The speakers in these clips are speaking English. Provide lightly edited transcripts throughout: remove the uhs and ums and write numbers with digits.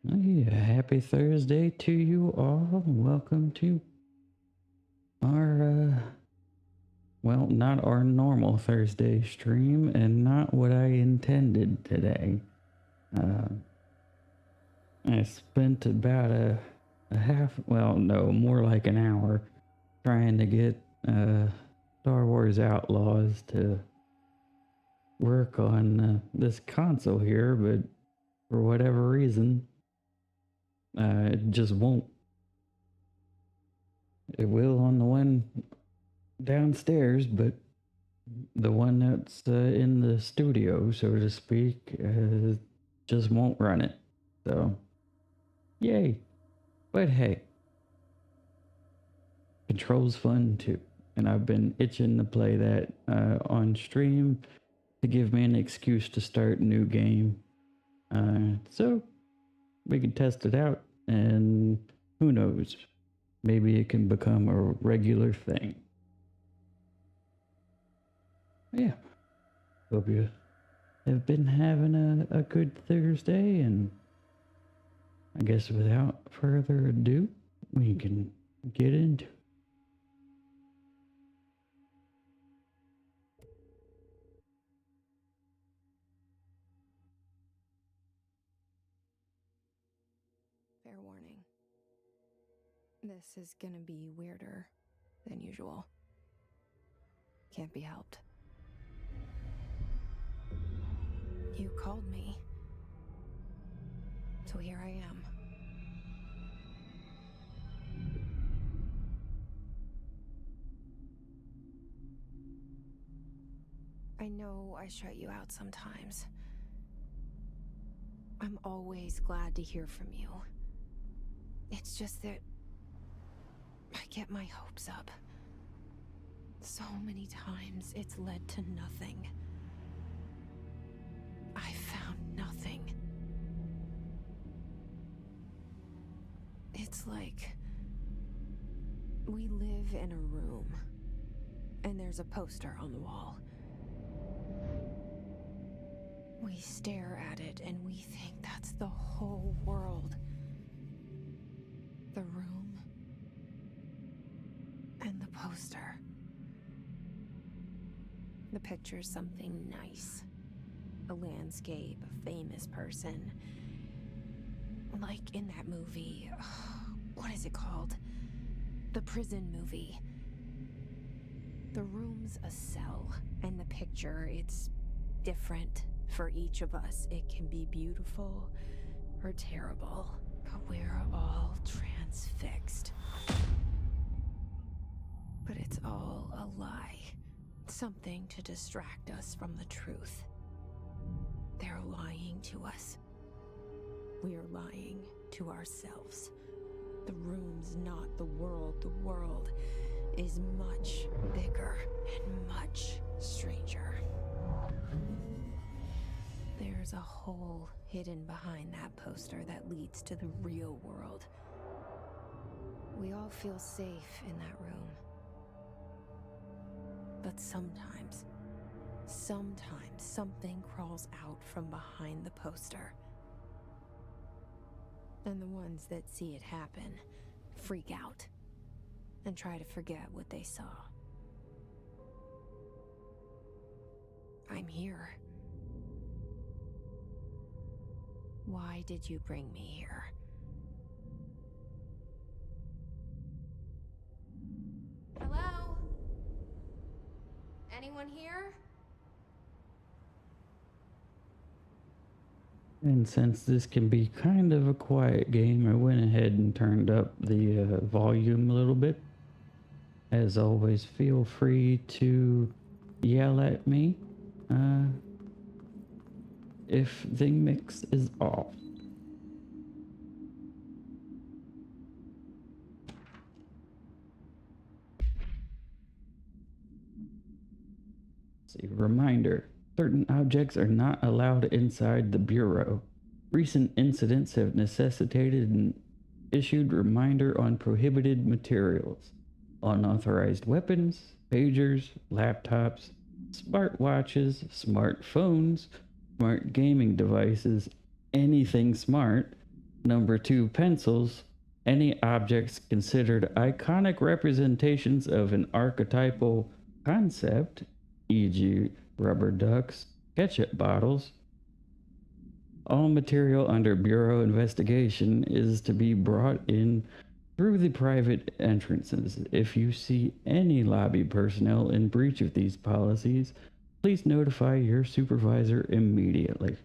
Hey, happy Thursday to you all. Welcome to our, well, not our normal Thursday stream and not what I intended today. Uh, I spent about a half, well, no, more like an hour trying to get Star Wars Outlaws to work on this console here, but for whatever reason, it just won't. It will on the one downstairs, but the one that's in the studio, so to speak, just won't run it. So, yay. But hey, Control's fun too. And I've been itching to play that on stream to give me an excuse to start a new game. So, we can test it out, and who knows? Maybe it can become a regular thing. Yeah. Hope you have been having a good Thursday, and I guess without further ado, we can get into it. Fair warning. This is gonna be weirder than usual. Can't be helped. You called me. So here I am. I know I shut you out sometimes. I'm always glad to hear from you. It's just that I get my hopes up. So many times it's led to nothing. I found nothing. It's like we live in a room, and there's a poster on the wall. We stare at it and we think that's the whole world. The room and the poster. The picture's something nice. A landscape, a famous person. Like in that movie, what is it called? The prison movie. The room's a cell, and the picture, it's different for each of us. It can be beautiful or terrible, but we're all transfixed. But it's all a lie. Something to distract us from the truth. They're lying to us. We're lying to ourselves. The room's not the world. The world is much bigger and much stranger. There's a hole hidden behind that poster that leads to the real world. We all feel safe in that room. But sometimes something crawls out from behind the poster. And the ones that see it happen freak out and try to forget what they saw. I'm here. Why did you bring me here? Hello? Anyone here? And since this can be kind of a quiet game, I went ahead and turned up the volume a little bit. As always, feel free to yell at me if the mix is off. See, reminder. Certain objects are not allowed inside the Bureau. Recent incidents have necessitated an issued reminder on prohibited materials, unauthorized weapons, pagers, laptops, smartwatches, smartphones, smart gaming devices, anything smart, Number two, pencils. Any objects considered iconic representations of an archetypal concept, e.g., rubber ducks, ketchup bottles. All material under Bureau investigation is to be brought in through the private entrances. If you see any lobby personnel in breach of these policies, please notify your supervisor immediately.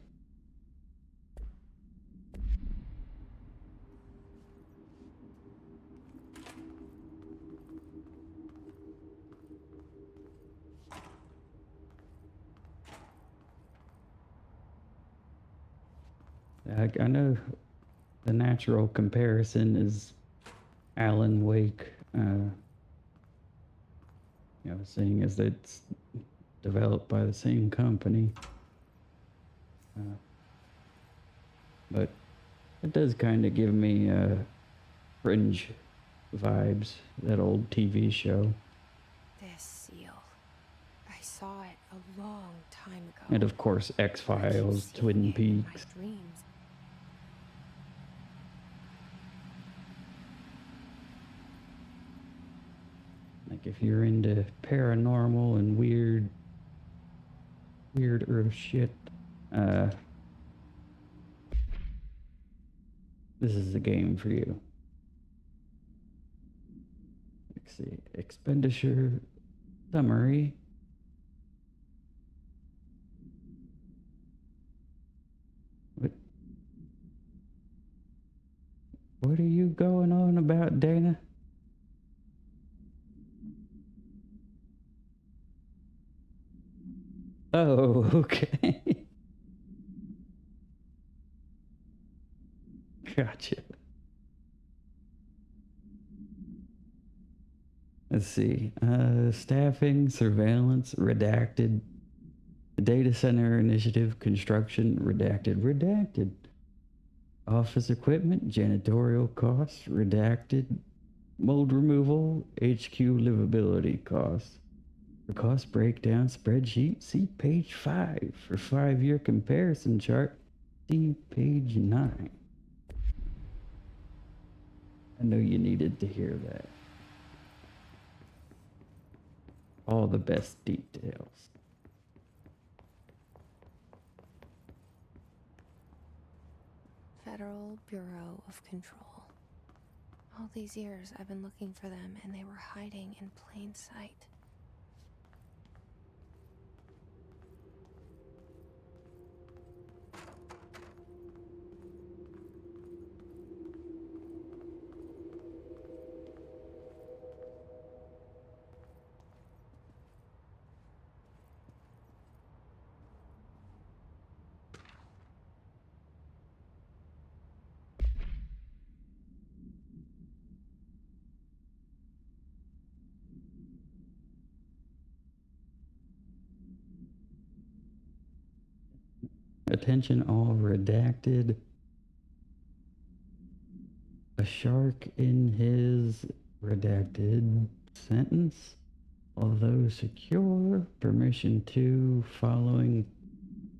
I know the natural comparison is Alan Wake, seeing as it's developed by the same company. But it does kind of give me Fringe vibes, that old TV show. This seal. I saw it a long time ago. And of course, X-Files, Twin Peaks. My dreams. Like if you're into paranormal and weird Earth shit, this is the game for you. Let's see, expenditure summary. What are you going on about, Dana? Oh, okay. Gotcha. Let's see. Staffing, surveillance, redacted. Data center initiative, construction, redacted. Office equipment, janitorial costs, redacted. Mold removal, HQ livability costs. For cost breakdown spreadsheet, see page 5. For 5-year comparison chart, see page 9. I know you needed to hear that. All the best details. Federal Bureau of Control. All these years I've been looking for them and they were hiding in plain sight. Attention all redacted. A shark in his redacted sentence. Although secure, permission to following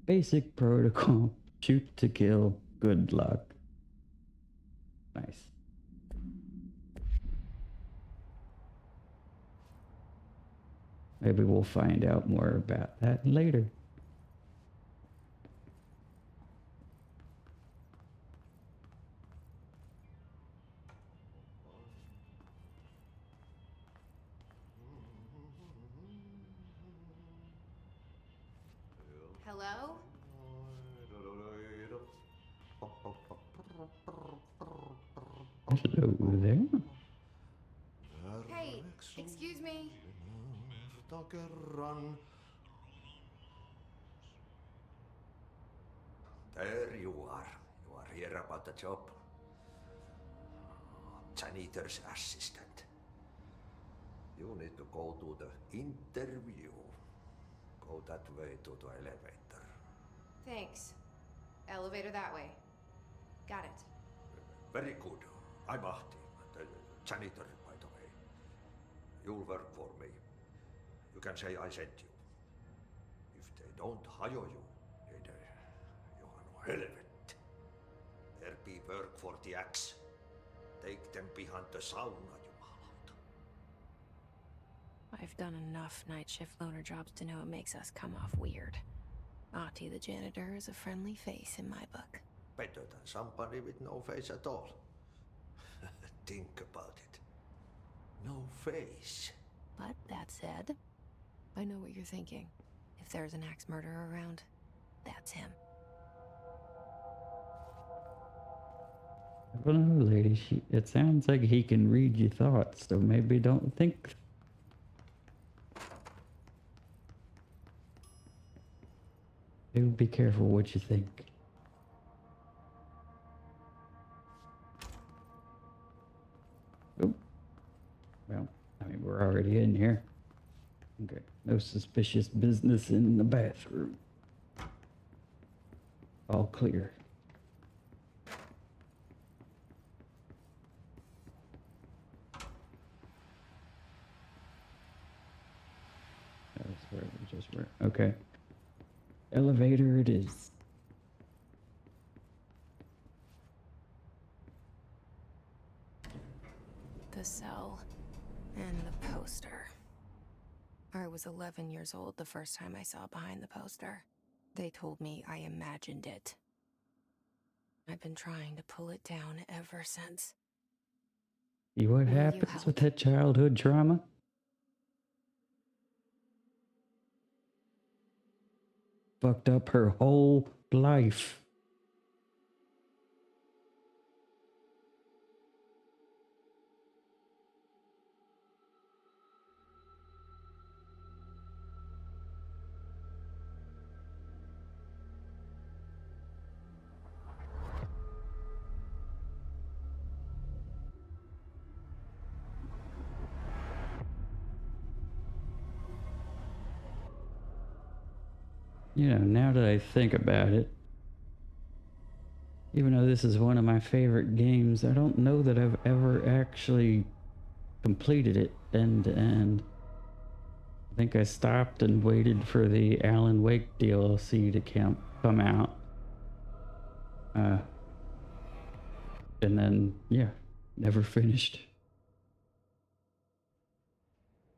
basic protocol. Shoot to kill. Good luck. Nice. Maybe we'll find out more about that later. Hello? Hello there. Hey, excuse me. There you are. You are here about the job. Janitor's assistant. You need to go to the interview. Go that way to the elevator. Thanks. Elevator that way. Got it. Very good. I'm Ahti, the janitor, by the way. You'll work for me. You can say I sent you. If they don't hire you, niin johan on helvetti. There be work for the axe. Take them behind the sauna, jumalauta. I've done enough night shift loner jobs to know it makes us come off weird. Ahti the janitor is a friendly face in my book. Better than somebody with no face at all. Think about it. No face. But that said, I know what you're thinking. If there's an axe murderer around, that's him. I don't know, lady. It sounds like he can read your thoughts, so maybe don't think. Do be careful what you think. Oh. Well, I mean, we're already in here. Okay. No suspicious business in the bathroom. All clear. That's where we just were. Okay. Elevator it is. The cell and the poster. I was 11 years old the first time I saw behind the poster. They told me I imagined it. I've been trying to pull it down ever since. See what Will you happens help? with that childhood trauma? Fucked up her whole life. You know, now that I think about it, even though this is one of my favorite games, I don't know that I've ever actually completed it end to end. I think I stopped and waited for the Alan Wake DLC to come out. And then, yeah, never finished.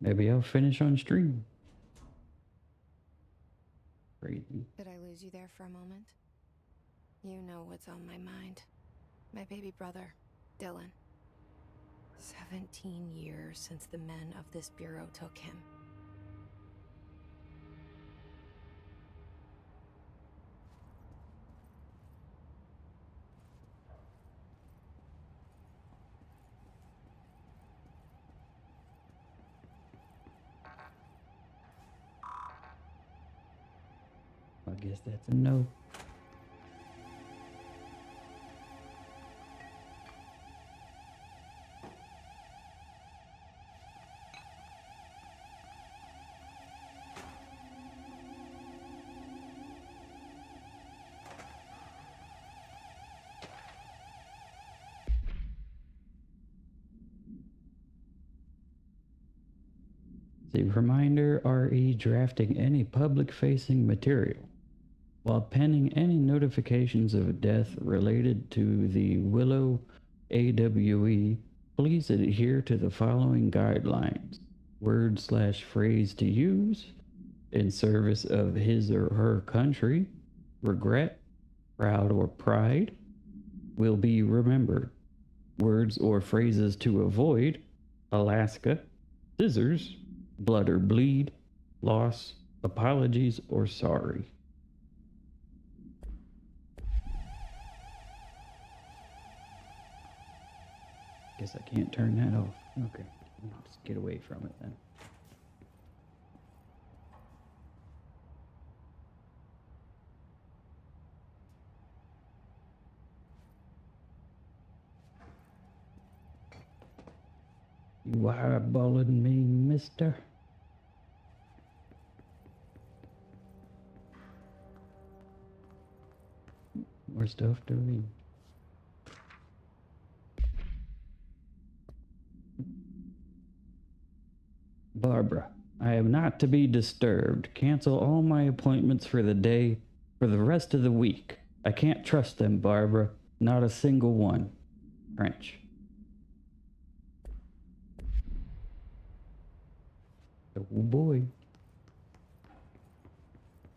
Maybe I'll finish on stream. Crazy. Did I lose you there for a moment? You know what's on my mind. My baby brother, Dylan. 17 years since the men of this bureau took him. I guess that's a no. The reminder, RE drafting any public-facing material while penning any notifications of death related to the Willow AWE, please adhere to the following guidelines. Word/phrase to use in service of his or her country, regret, proud, or pride will be remembered. Words or phrases to avoid: Alaska, scissors, blood or bleed, loss, apologies, or sorry. Guess I can't turn that off. Okay, I'll just get away from it then. You eyeballing me, mister? More stuff to read. Barbara, I am not to be disturbed. Cancel all my appointments for the day, for the rest of the week. I can't trust them, Barbara. Not a single one. French. Oh boy.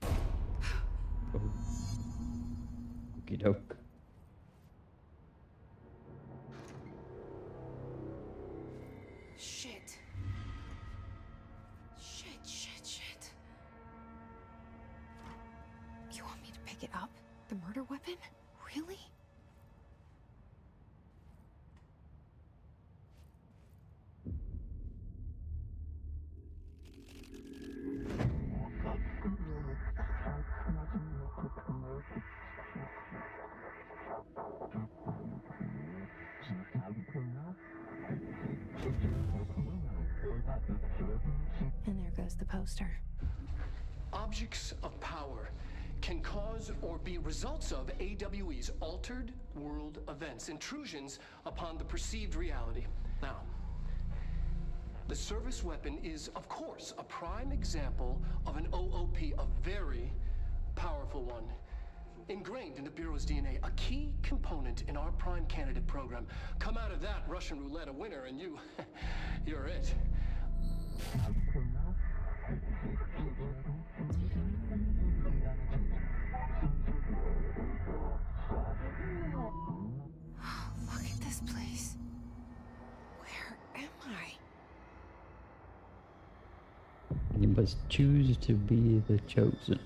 Oh. Okey doke. Shit. Shit. You want me to pick it up? The murder weapon? Really? And there goes the poster. Objects of power can cause or be results of AWE's altered world events, intrusions upon the perceived reality. Now, the service weapon is, of course, a prime example of an OOP, a very powerful one. Ingrained in the Bureau's DNA, a key component in our prime candidate program. Come out of that Russian roulette a winner and you're it. Look at this place. Where am I? You must choose to be the chosen.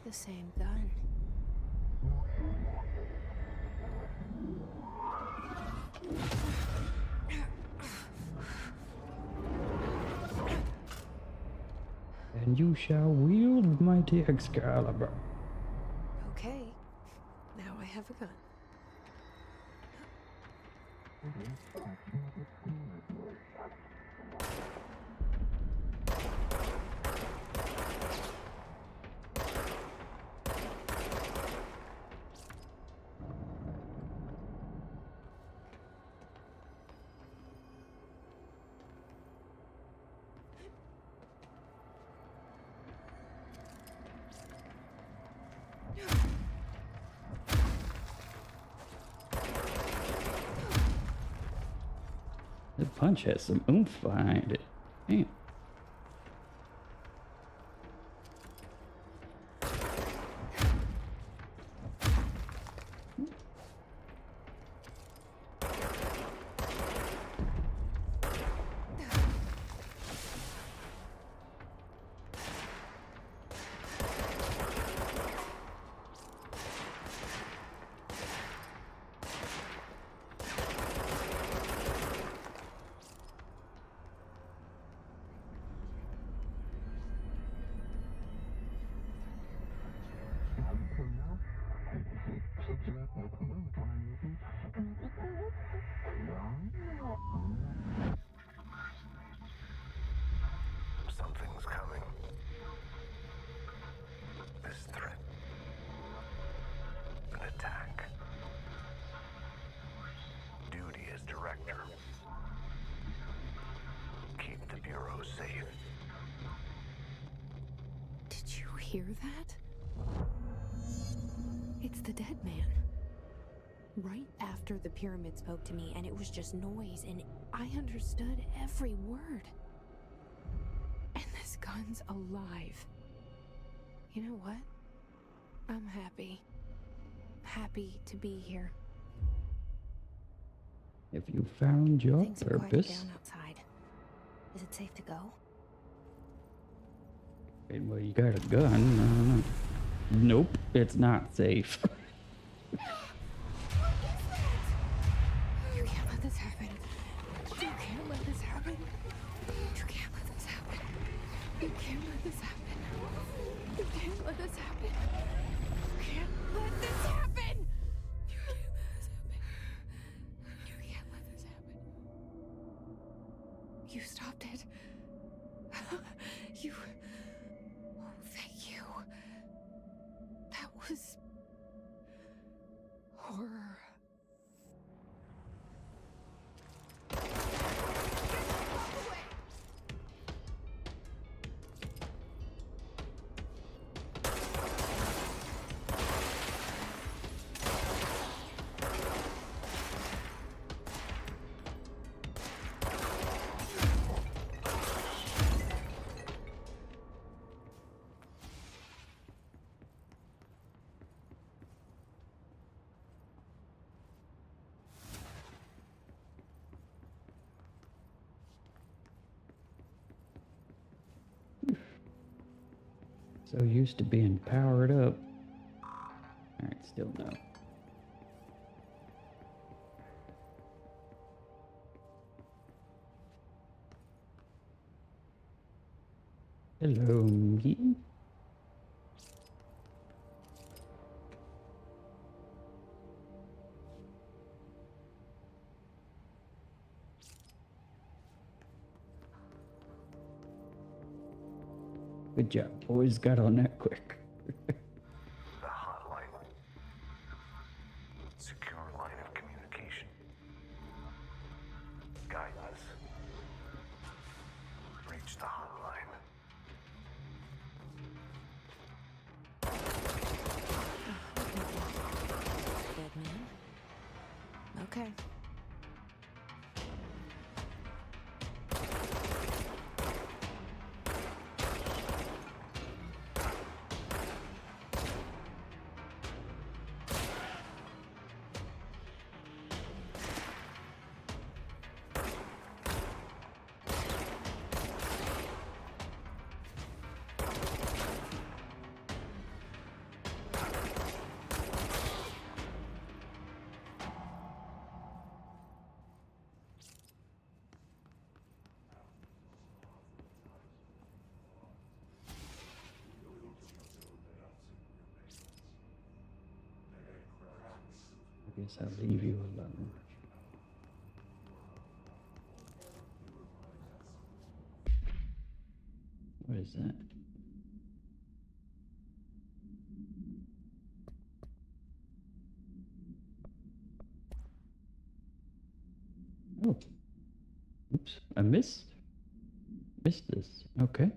The same gun. And you shall wield mighty Excalibur. Okay. Now I have a gun. The punch has some oomph behind it. Damn. Something's coming. This threat. An attack. Duty as director. Keep the Bureau safe. Did you hear that? It's the dead man. Right after the pyramid spoke to me, and it was just noise, and I understood every word. And this gun's alive. You know what? I'm happy. Happy to be here. If you found your Things are quieting purpose. down outside. Is it safe to go? Well, you got a gun. Nope, it's not safe. You can't let this happen. You can't let this happen. You can't let this happen. You can't let this happen. You You stopped it. You... Oh, thank you. That was... horror. So used to being powered up. Alright, still no. Hello, me. Good job, boys. Got on that quick. The hotline. Secure line of communication. Guidance. Reach the hotline. Dead man? Okay. I guess I'll leave you alone. What is that? Oh. Oops. I missed this. Okay.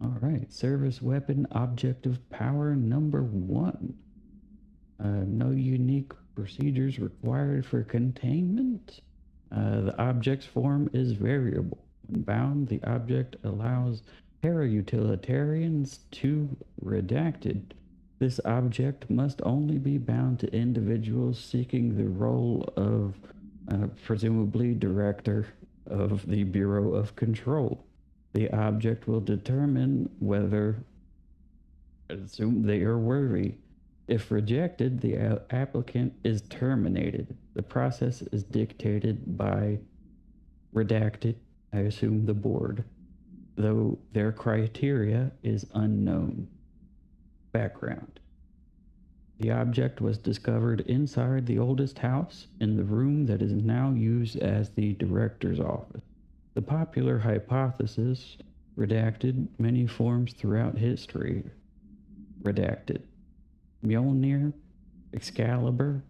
All right. Service weapon objective power number 1. No unique procedures required for containment. The object's form is variable. When bound, the object allows para-utilitarians to redacted. This object must only be bound to individuals seeking the role of presumably director of the Bureau of Control. The object will determine whether, assume they are worthy. If rejected, the applicant is terminated. The process is dictated by redacted, I assume the board, though their criteria is unknown. Background. The object was discovered inside the oldest house in the room that is now used as the director's office. The popular hypothesis, redacted, many forms throughout history, redacted. Mjolnir, Excalibur,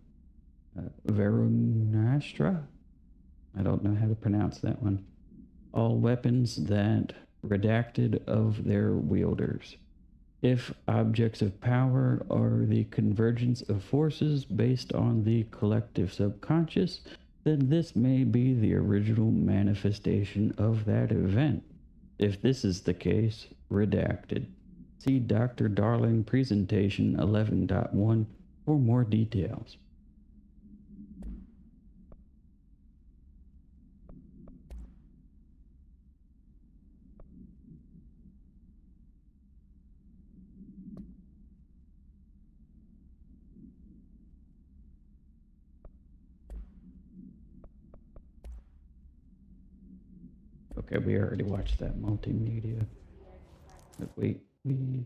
Varunastra, I don't know how to pronounce that one. All weapons that redacted of their wielders. If objects of power are the convergence of forces based on the collective subconscious, then this may be the original manifestation of that event. If this is the case, redacted. See Dr. Darling Presentation 11.1 for more details. Okay, we already watched that multimedia. But wait, we...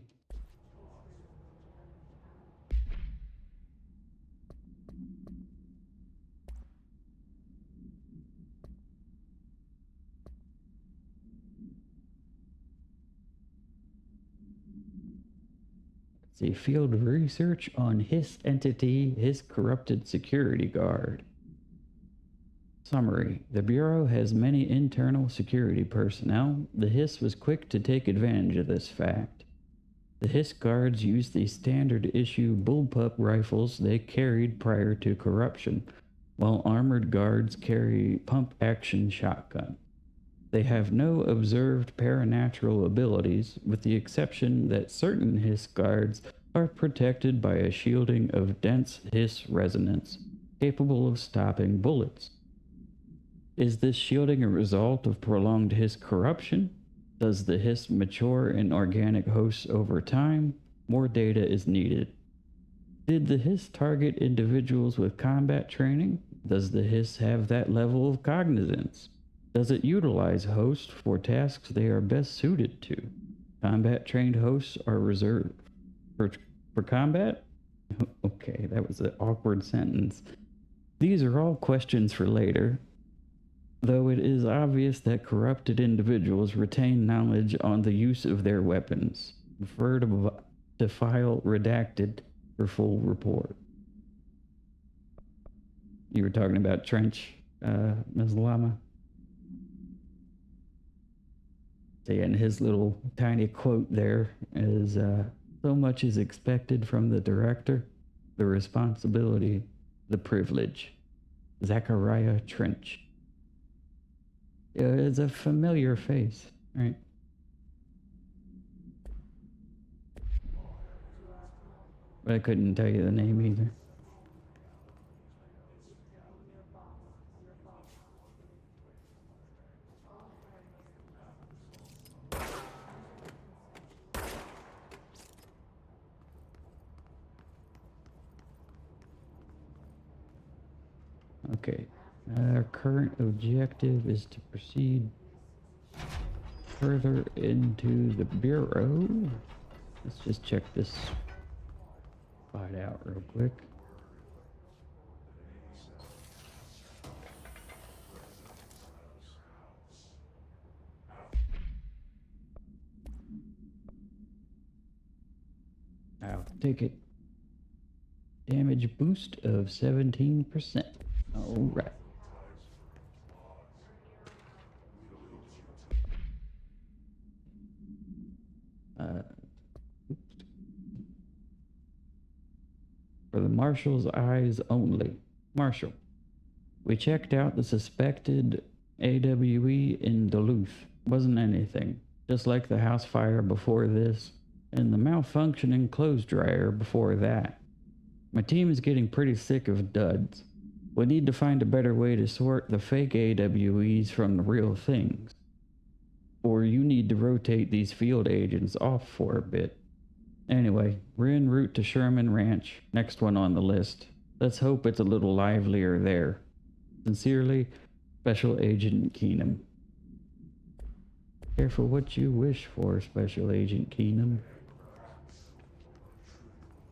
See, field research on Hiss entity, Hiss corrupted security guard. Summary. The Bureau has many internal security personnel. The Hiss was quick to take advantage of this fact. The Hiss guards used the standard issue bullpup rifles they carried prior to corruption, while armored guards carry pump-action shotgun. They have no observed paranatural abilities, with the exception that certain Hiss guards are protected by a shielding of dense Hiss resonance, capable of stopping bullets. Is this shielding a result of prolonged Hiss corruption? Does the Hiss mature in organic hosts over time? More data is needed. Did the Hiss target individuals with combat training? Does the Hiss have that level of cognizance? Does it utilize hosts for tasks they are best suited to? Combat-trained hosts are reserved. For combat? Okay, that was an awkward sentence. These are all questions for later, though it is obvious that corrupted individuals retain knowledge on the use of their weapons. Refer to file redacted for full report. You were talking about Trench, Ms. Lama? So yeah, and his little tiny quote there is, so much is expected from the director, the responsibility, the privilege. Zachariah Trench. Yeah, it's a familiar face, right? But I couldn't tell you the name either. Okay, our current objective is to proceed further into the Bureau. Let's just check this spot out real quick. I'll take it. Damage boost of 17%. All right. For the Marshal's eyes only. Marshal. We checked out the suspected AWE in Duluth. Wasn't anything. Just like the house fire before this, and the malfunctioning clothes dryer before that. My team is getting pretty sick of duds. We need to find a better way to sort the fake AWEs from the real things. Or you need to rotate these field agents off for a bit. Anyway, we're en route to Sherman Ranch, next one on the list. Let's hope it's a little livelier there. Sincerely, Special Agent Keenum. Careful what you wish for, Special Agent Keenum.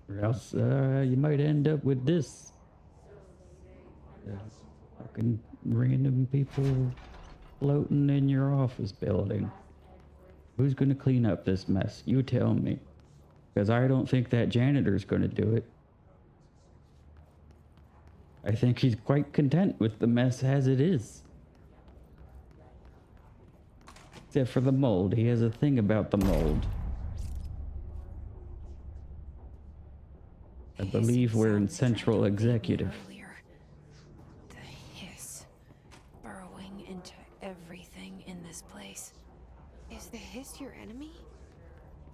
Or else, you might end up with this. Fucking random people floating in your office building. Who's gonna clean up this mess? You tell me. Because I don't think that janitor's gonna do it. I think he's quite content with the mess as it is. Except for the mold. He has a thing about the mold. I believe we're in Central Executive. Earlier. The hiss burrowing into everything in this place. Is the hiss your enemy?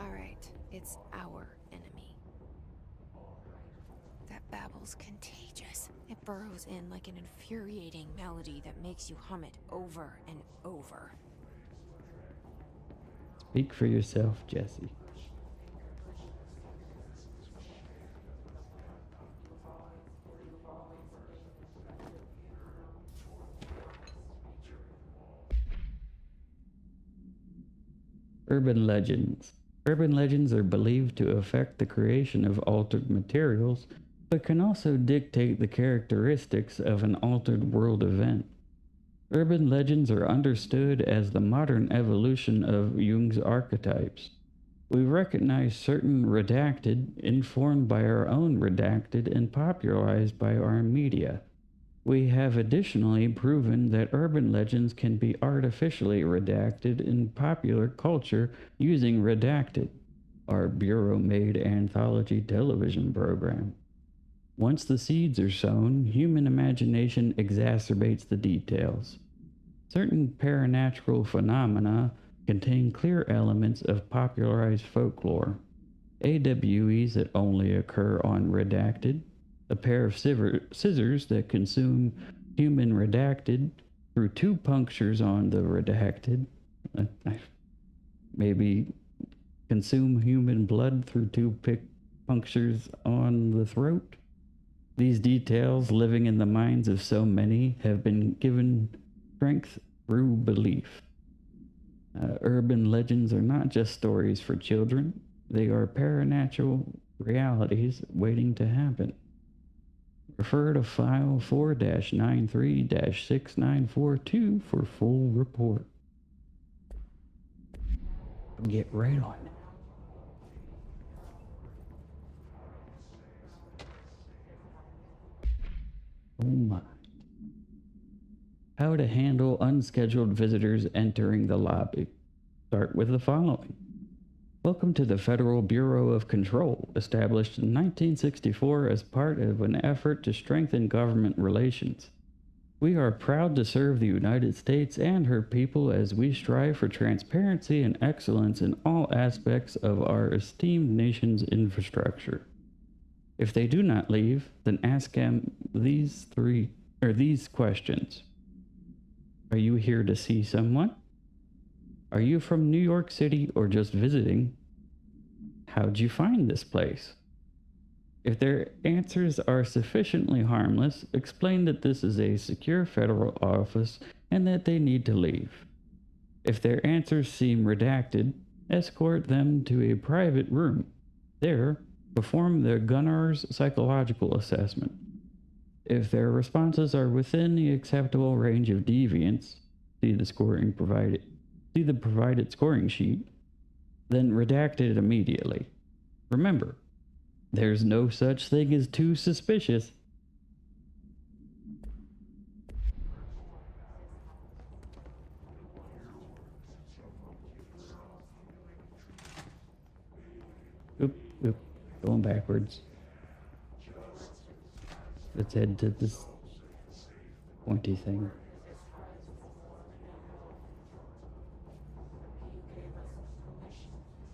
Alright, it's our enemy. That babble's contagious. It burrows in like an infuriating melody that makes you hum it over and over. Speak for yourself, Jesse. Urban legends. Urban legends are believed to affect the creation of altered materials, but can also dictate the characteristics of an altered world event. Urban legends are understood as the modern evolution of Jung's archetypes. We recognize certain redacted, informed by our own redacted, and popularized by our media. We have additionally proven that urban legends can be artificially redacted in popular culture using Redacted, our Bureau-made anthology television program. Once the seeds are sown, human imagination exacerbates the details. Certain paranatural phenomena contain clear elements of popularized folklore. AWEs that only occur on Redacted, a pair of scissors that consume human redacted through two punctures on the redacted, maybe consume human blood through two punctures on the throat. These details, living in the minds of so many, have been given strength through belief. Urban legends are not just stories for children, they are paranatural realities waiting to happen. Refer to file 4-93-6942 for full report. Get right on it. Oh my. How to handle unscheduled visitors entering the lobby. Start with the following. Welcome to the Federal Bureau of Control, established in 1964 as part of an effort to strengthen government relations. We are proud to serve the United States and her people as we strive for transparency and excellence in all aspects of our esteemed nation's infrastructure. If they do not leave, then ask them these questions. Are you here to see someone? Are you from New York City or just visiting? How'd you find this place? If their answers are sufficiently harmless, explain that this is a secure federal office and that they need to leave. If their answers seem redacted, escort them to a private room. There, perform the Gunnar's psychological assessment. If their responses are within the acceptable range of deviance, see the provided scoring sheet, then redact it immediately. Remember, there's no such thing as too suspicious. Oop, going backwards. Let's head to this pointy thing.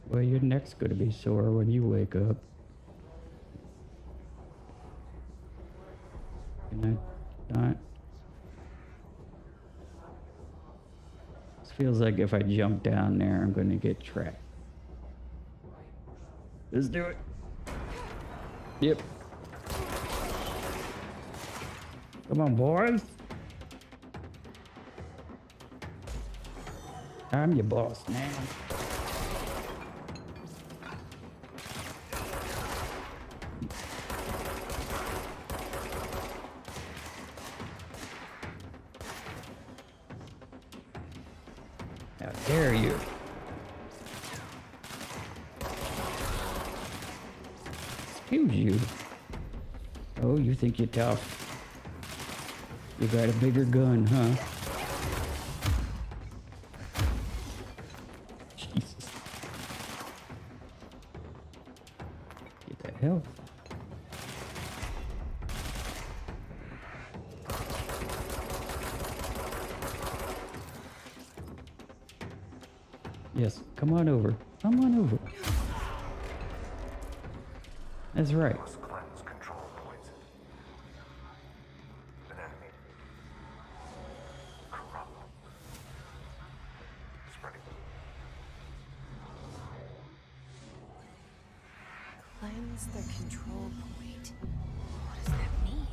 Well, your neck's gonna be sore when you wake up. Can I not? This feels like if I jump down there, I'm gonna get trapped. Let's do it. Yep. Come on, boys. I'm your boss now. How dare you? Excuse you. Oh, you think you're tough? You got a bigger gun, huh? Jesus. Get the hell. Yes, come on over. Come on over. That's right. Must cleanse control points. An enemy. Corrupt. Spreading. Cleanse the control point. What does that mean?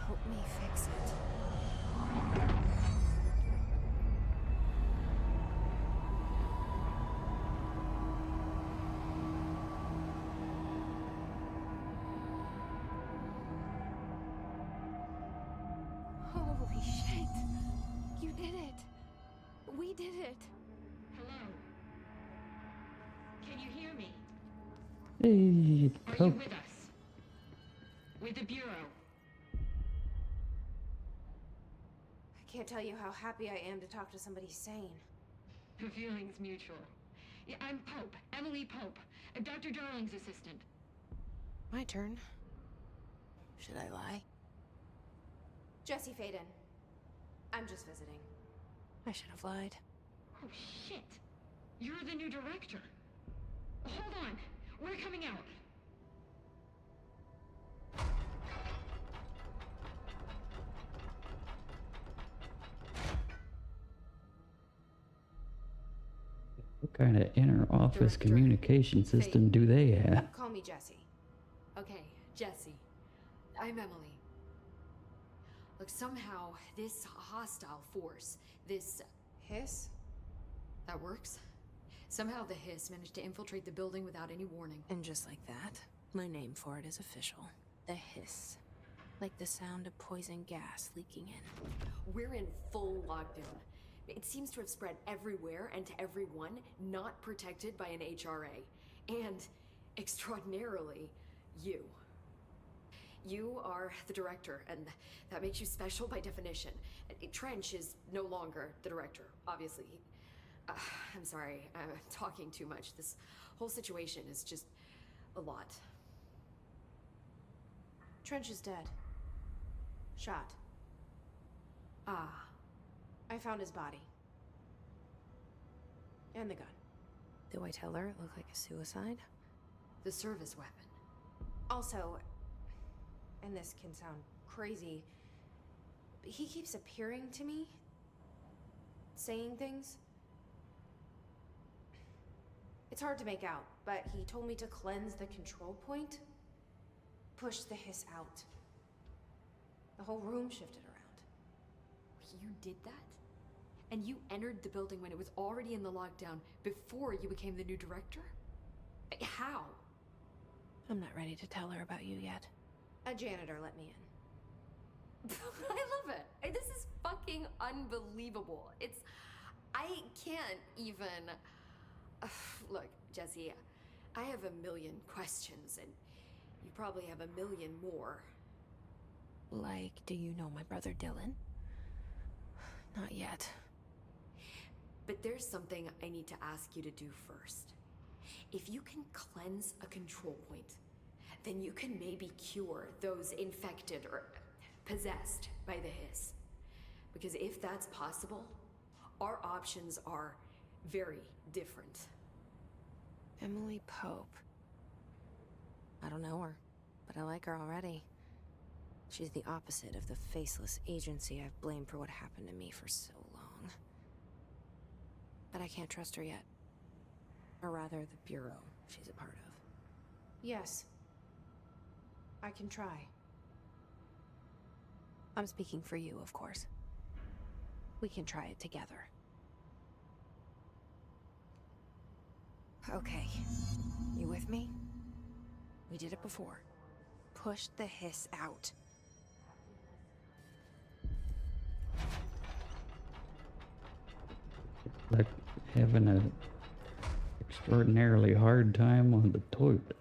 Help me fix it. Holy shit! You did it! We did it! Hello. Can you hear me? Hey, Are you Pope. with us? With the Bureau? I can't tell you how happy I am to talk to somebody sane. The feeling's mutual. Yeah, I'm Pope, Emily Pope, Dr. Darling's assistant. My turn. Should I lie? Jesse Faden. I'm just visiting. I should have lied. Oh, shit. You're the new director. Hold on. We're coming out. What kind of inter-office Director communication system do they have? Call me Jesse. Okay, Jesse. I'm Emily. Look, somehow, this hostile force, this... Hiss? that works? Somehow the Hiss managed to infiltrate the building without any warning. And just like that, my name for it is official. The hiss. Like the sound of poison gas leaking in. We're in full lockdown. It seems to have spread everywhere and to everyone not protected by an HRA. And, extraordinarily, you. You are the director, and that makes you special by definition. Trench is no longer the director, obviously. I'm sorry, I'm talking too much. This whole situation is just a lot. Trench is dead. Shot. Ah, I found his body. And the gun. Do I tell her it looked like a suicide? the service weapon. Also, and this can sound crazy, but he keeps appearing to me, saying things. It's hard to make out, but he told me to cleanse the control point, push the hiss out. The whole room shifted around. You did that? And you entered the building when it was already in the lockdown before you became the new director? How? I'm not ready to tell her about you yet. A janitor let me in. I love it. This is fucking unbelievable. I can't even... Look, Jesse, I have a million questions, and you probably have a million more. Like, do you know my brother Dylan? Not yet. But there's something I need to ask you to do first. If you can cleanse a control point, then you can maybe cure those infected or possessed by the hiss. Because if that's possible, our options are very different. Emily Pope. I don't know her, but I like her already. She's the opposite of the faceless agency I've blamed for what happened to me for so long. But I can't trust her yet. Or rather, the Bureau she's a part of. Yes. I can try. I'm speaking for you, of course. We can try it together. Okay. You with me? We did it before. Push the hiss out. Like having a extraordinarily hard time on the toilet.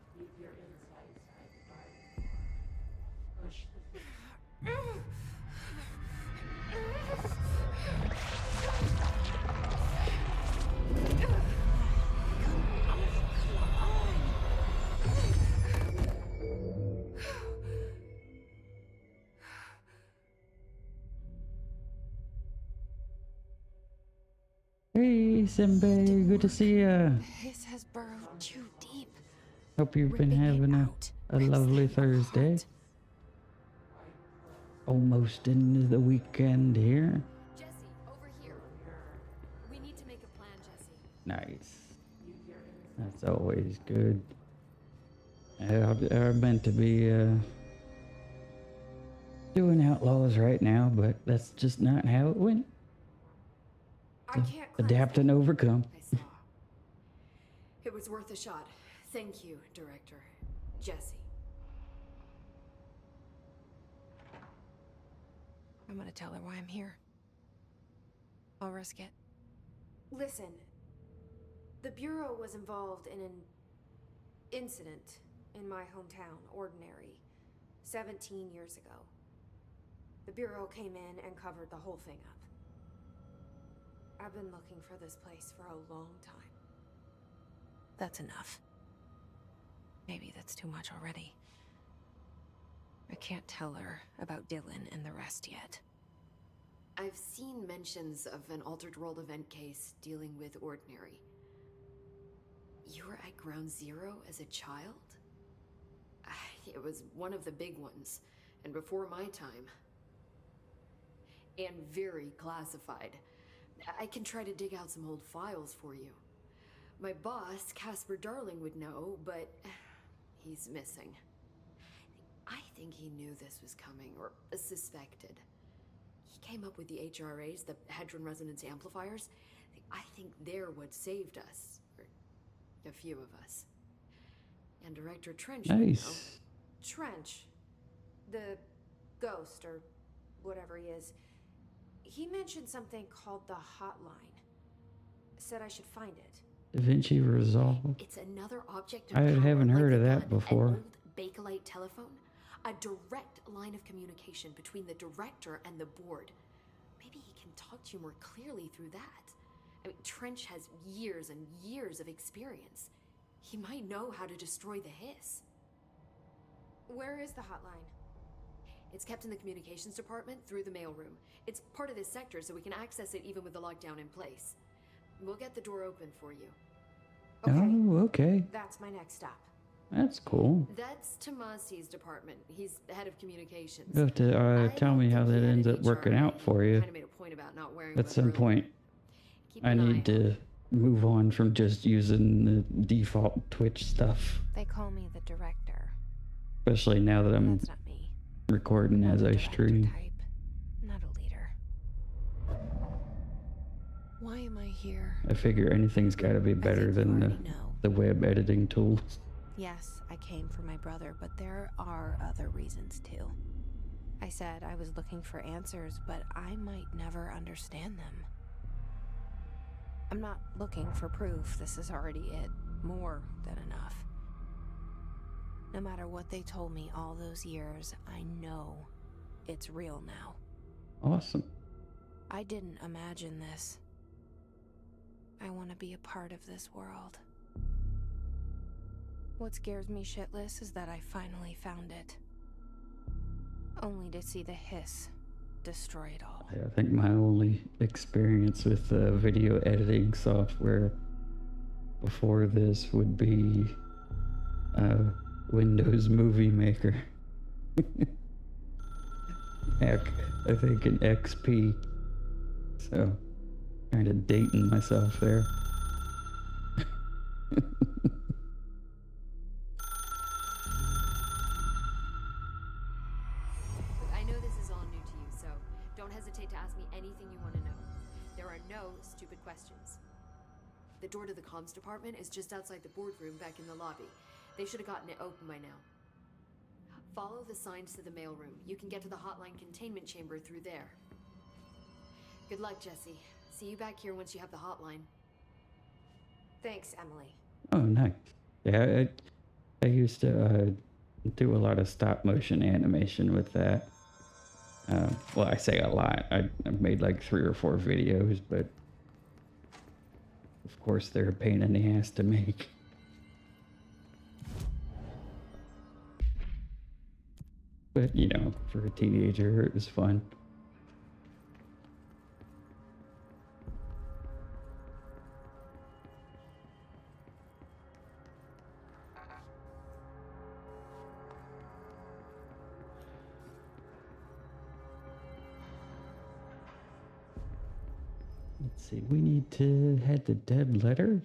Hey, Senbei, good to see ya. Hiss has burrowed too deep. Hope you've been Ripping it having out a rips lovely the heart. Thursday. Almost into the weekend here. Jesse, over here. We need to make a plan, Jesse. Nice. That's always good. I meant to be doing Outlaws right now, but that's just not how it went. I can't cleanse Adapt and overcome. I saw. It was worth a shot. Thank you, Director. Jesse. I'm gonna tell her why I'm here. I'll risk it. Listen, the Bureau was involved in an incident in my hometown, Ordinary, 17 years ago. The Bureau came in and covered the whole thing up. I've been looking for this place for a long time. That's enough. Maybe that's too much already. I can't tell her about Dylan and the rest yet. I've seen mentions of an Altered World event case dealing with Ordinary. You were at Ground Zero as a child? It was one of the big ones, and before my time. And very classified. I can try to dig out some old files for you. My boss, Casper Darling, would know, but he's missing. I think he knew this was coming, or suspected. He came up with the HRAs, the Hadron Resonance Amplifiers. I think they're what saved us. Or a few of us. And Director Trench would know. Nice. Trench, the ghost, or whatever he is, he mentioned something called the Hotline. Said I should find it. Da Vinci Resolve. It's another object. I haven't heard of that before. An old Bakelite telephone. A direct line of communication between the director and the board. Maybe he can talk to you more clearly through that. I mean, Trench has years and years of experience. He might know how to destroy the hiss. Where is the hotline? It's kept in the communications department through the mailroom. It's part of this sector, so we can access it even with the lockdown in place. We'll get the door open for you. Okay, Oh, okay. that's my next stop. That's cool. That's Tomasi's department. He's the head of communications. You have to I tell don't me how think he that had ends an up working HRA. out for you. Kinda made a point about not wearing At much some early. point, Keep I an eye need out. to move on from just using the default Twitch stuff. They call me the director. Especially now that I'm That's not me. recording I'm as a I director stream. type, not a leader. Why am I here? I figure anything's got to be better I think you than already know. the web editing tools. Yes, I came for my brother, but there are other reasons too. I said I was looking for answers, but I might never understand them. I'm not looking for proof. This is already it. More than enough. No matter what they told me all those years, I know it's real now. Awesome. I didn't imagine this. I want to be a part of this world. What scares me shitless is that I finally found it. Only to see the hiss destroy it all. I think my only experience with video editing software before this would be Windows Movie Maker. Heck, I think an XP. So, kind of dating myself there. I know this is all new to you, so don't hesitate to ask me anything you want to know. There are no stupid questions. The door to the comms department is just outside the boardroom back in the lobby. They should have gotten it open by now. Follow the signs to the mailroom. You can get to the hotline containment chamber through there. Good luck, Jesse. See you back here once you have the hotline. Thanks, Emily. Oh, nice. Yeah, I used to do a lot of stop motion animation with that. Well, I say a lot. I've made like 3 or 4 videos, but of course they're a pain in the ass to make. But, you know, for a teenager, it was fun. Let's see, we need to head to Dead Letters?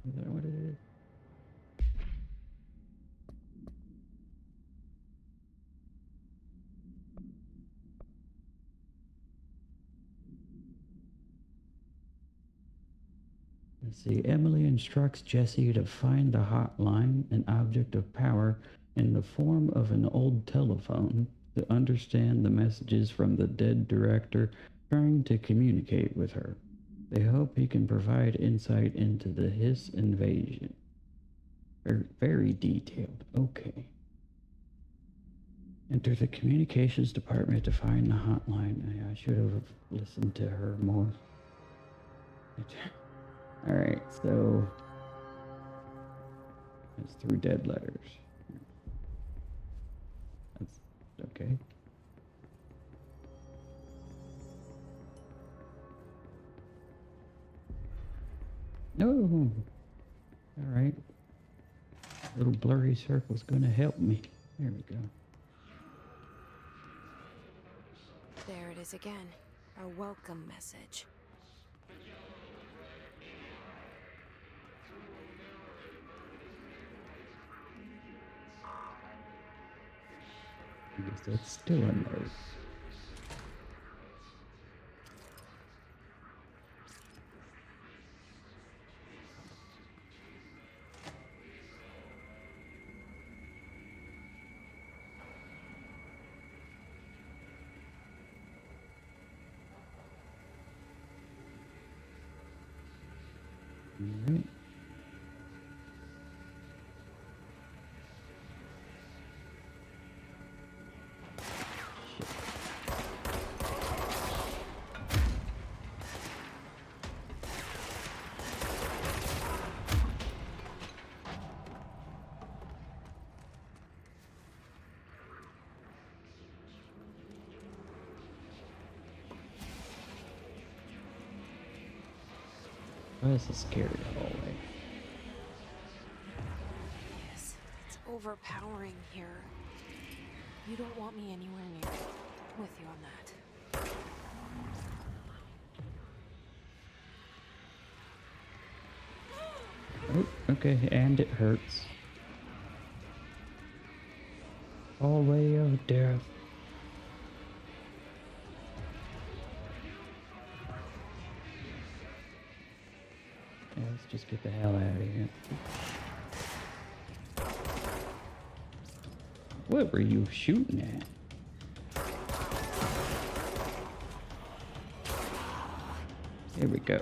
Is that what it is? Let's see, Emily instructs Jesse to find the hotline, an object of power in the form of an old telephone, to understand the messages from the dead director trying to communicate with her. They hope he can provide insight into the Hiss invasion. Very, very detailed. Okay. Enter the communications department to find the hotline. I should have listened to her more. Alright, so it's through dead letters. That's okay. No. Alright. Little blurry circle's gonna help me. There we go. There it is again. A welcome message. I guess that's still a no. Alright. Oh, that's a scary hallway. Yes, it's overpowering here. You don't want me anywhere near it. I'm with you on that. Oh, okay, and it hurts. Hallway of death. Yeah, let's just get the hell out of here. What were you shooting at? Here we go.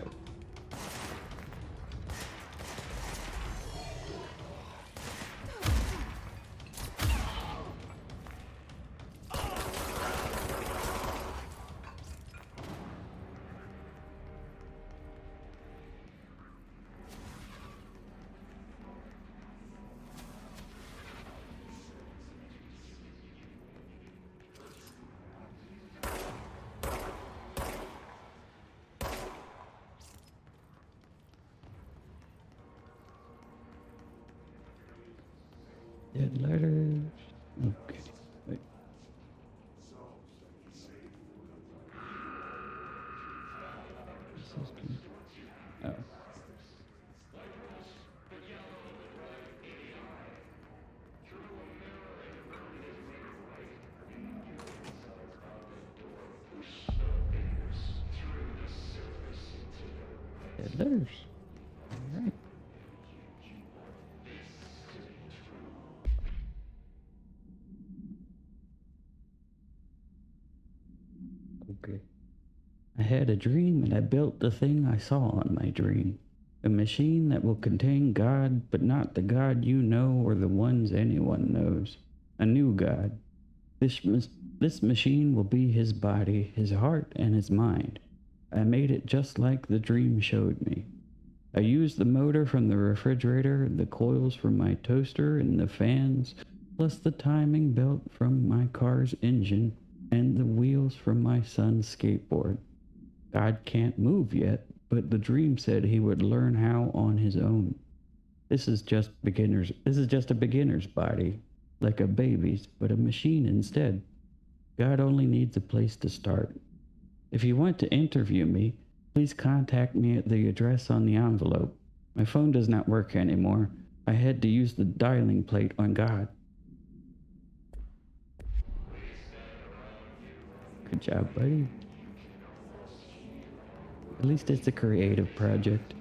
Dead letters. Okay. Wait. This is good. Oh. Dead letters. All right. Okay. I had a dream and I built the thing I saw in my dream. A machine that will contain God, but not the God you know or the ones anyone knows. A new God. This machine will be his body, his heart, and his mind. I made it just like the dream showed me. I used the motor from the refrigerator, the coils from my toaster, and the fans, plus the timing belt from my car's engine, and the wheels from my son's skateboard. God can't move yet, but the dream said he would learn how on his own. This is just a beginner's body, like a baby's, but a machine instead. God only needs a place to start. If you want to interview me, please contact me at the address on the envelope. My phone does not work anymore. I had to use the dialing plate on God. Good job, buddy. At least it's a creative project.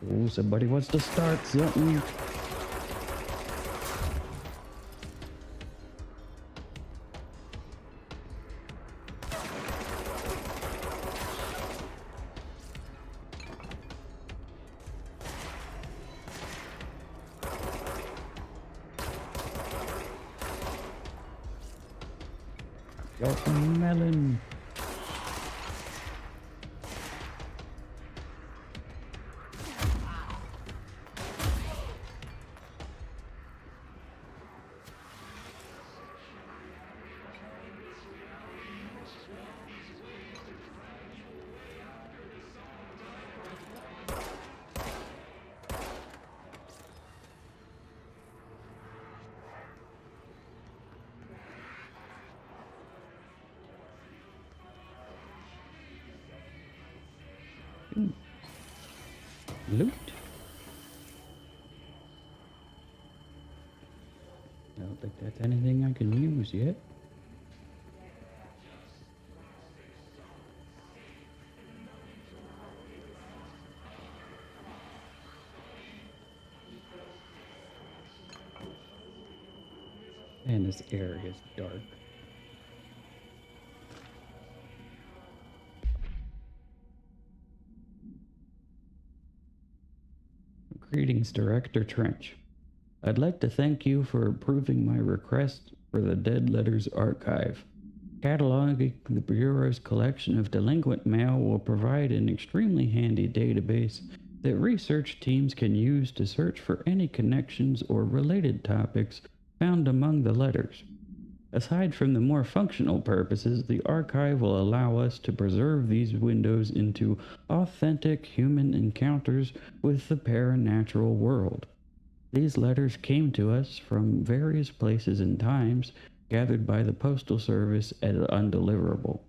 Oh, somebody wants to start something. Got some melon. Loot. I don't think that's anything I can use yet. And this area is dark. Greetings, Director Trench. I'd like to thank you for approving my request for the Dead Letters Archive. Cataloging the Bureau's collection of delinquent mail will provide an extremely handy database that research teams can use to search for any connections or related topics found among the letters. Aside from the more functional purposes, the archive will allow us to preserve these windows into authentic human encounters with the paranatural world. These letters came to us from various places and times, gathered by the Postal Service as undeliverable.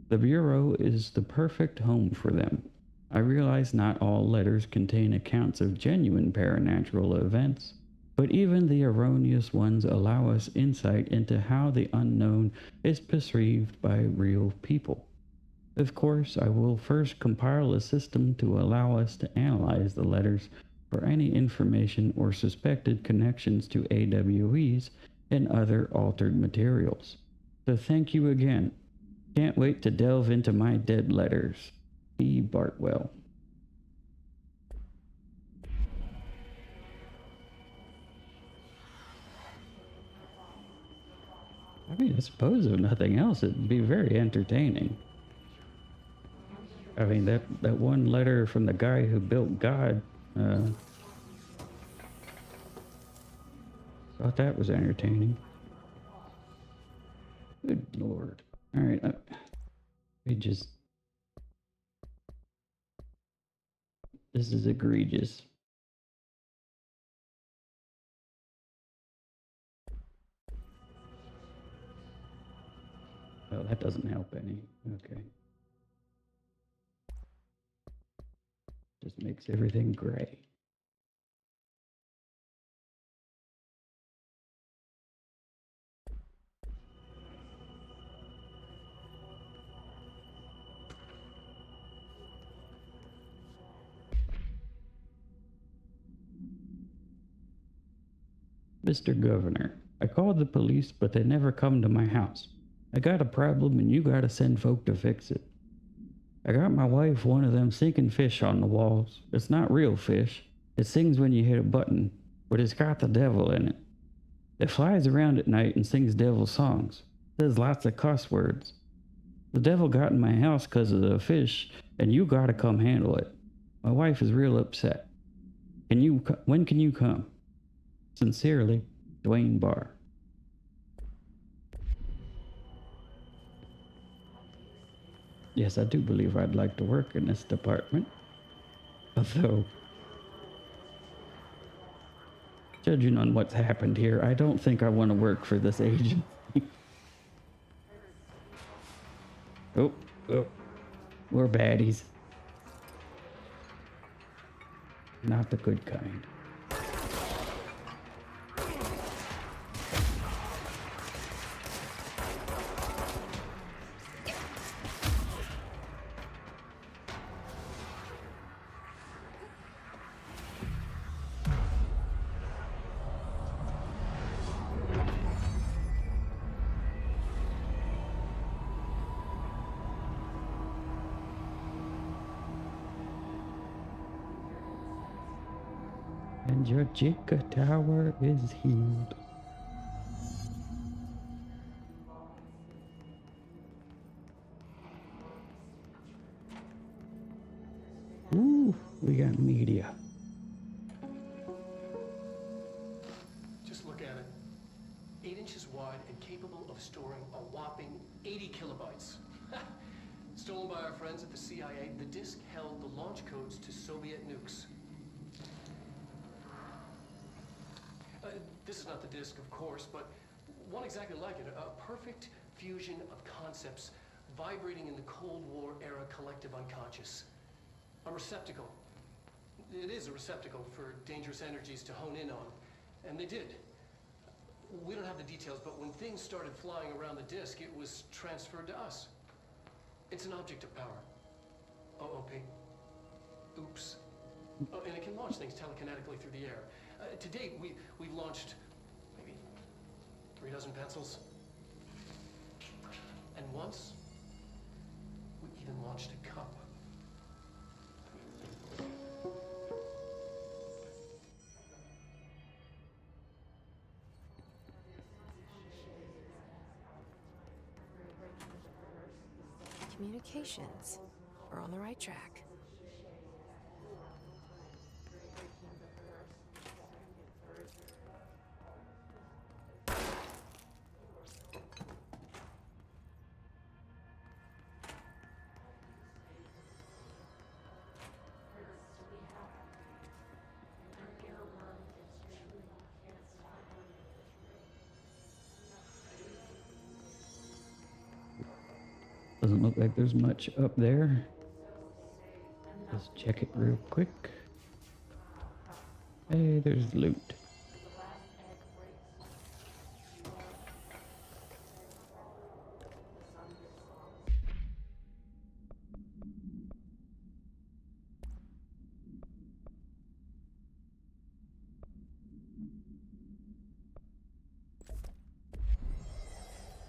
The Bureau is the perfect home for them. I realize not all letters contain accounts of genuine paranatural events, but even the erroneous ones allow us insight into how the unknown is perceived by real people. Of course, I will first compile a system to allow us to analyze the letters for any information or suspected connections to AWEs and other altered materials. So thank you again. Can't wait to delve into my dead letters. E. Bartwell. I mean, I suppose if nothing else, it'd be very entertaining. I mean, that one letter from the guy who built God, thought that was entertaining. Good Lord. All right, we just... This is egregious. Oh, that doesn't help any. Okay. Just makes everything gray. Mr. Governor, I called the police, but they never come to my house. I got a problem and you gotta send folk to fix it. I got my wife one of them sinking fish on the walls. It's not real fish. It sings when you hit a button, but it's got the devil in it. It flies around at night and sings devil songs. Says lots of cuss words. The devil got in my house 'cause of the fish, and you gotta come handle it. My wife is real upset. When can you come? Sincerely, Dwayne Barr. Yes, I do believe I'd like to work in this department. Although, judging on what's happened here, I don't think I want to work for this agency. Oh, we're baddies. Not the good kind. And your Jika tower is healed. We got media. Just look at it. 8 inches wide and capable of storing a whopping 80 kilobytes. Stolen by our friends at the CIA, the disk held the launch codes to Soviet nukes. This is not the disk, of course, but one exactly like it. A perfect fusion of concepts vibrating in the Cold War era collective unconscious. A receptacle. It is a receptacle for dangerous energies to hone in on. And they did. We don't have the details, but when things started flying around the disk, it was transferred to us. It's an object of power. OOP. Oops. Oh, and it can launch things telekinetically through the air. To date, we've launched maybe 3 dozen pencils. And once, we even launched a cup. Communications. We're on the right track. Doesn't look like there's much up there. Let's check it real quick. Hey, there's loot.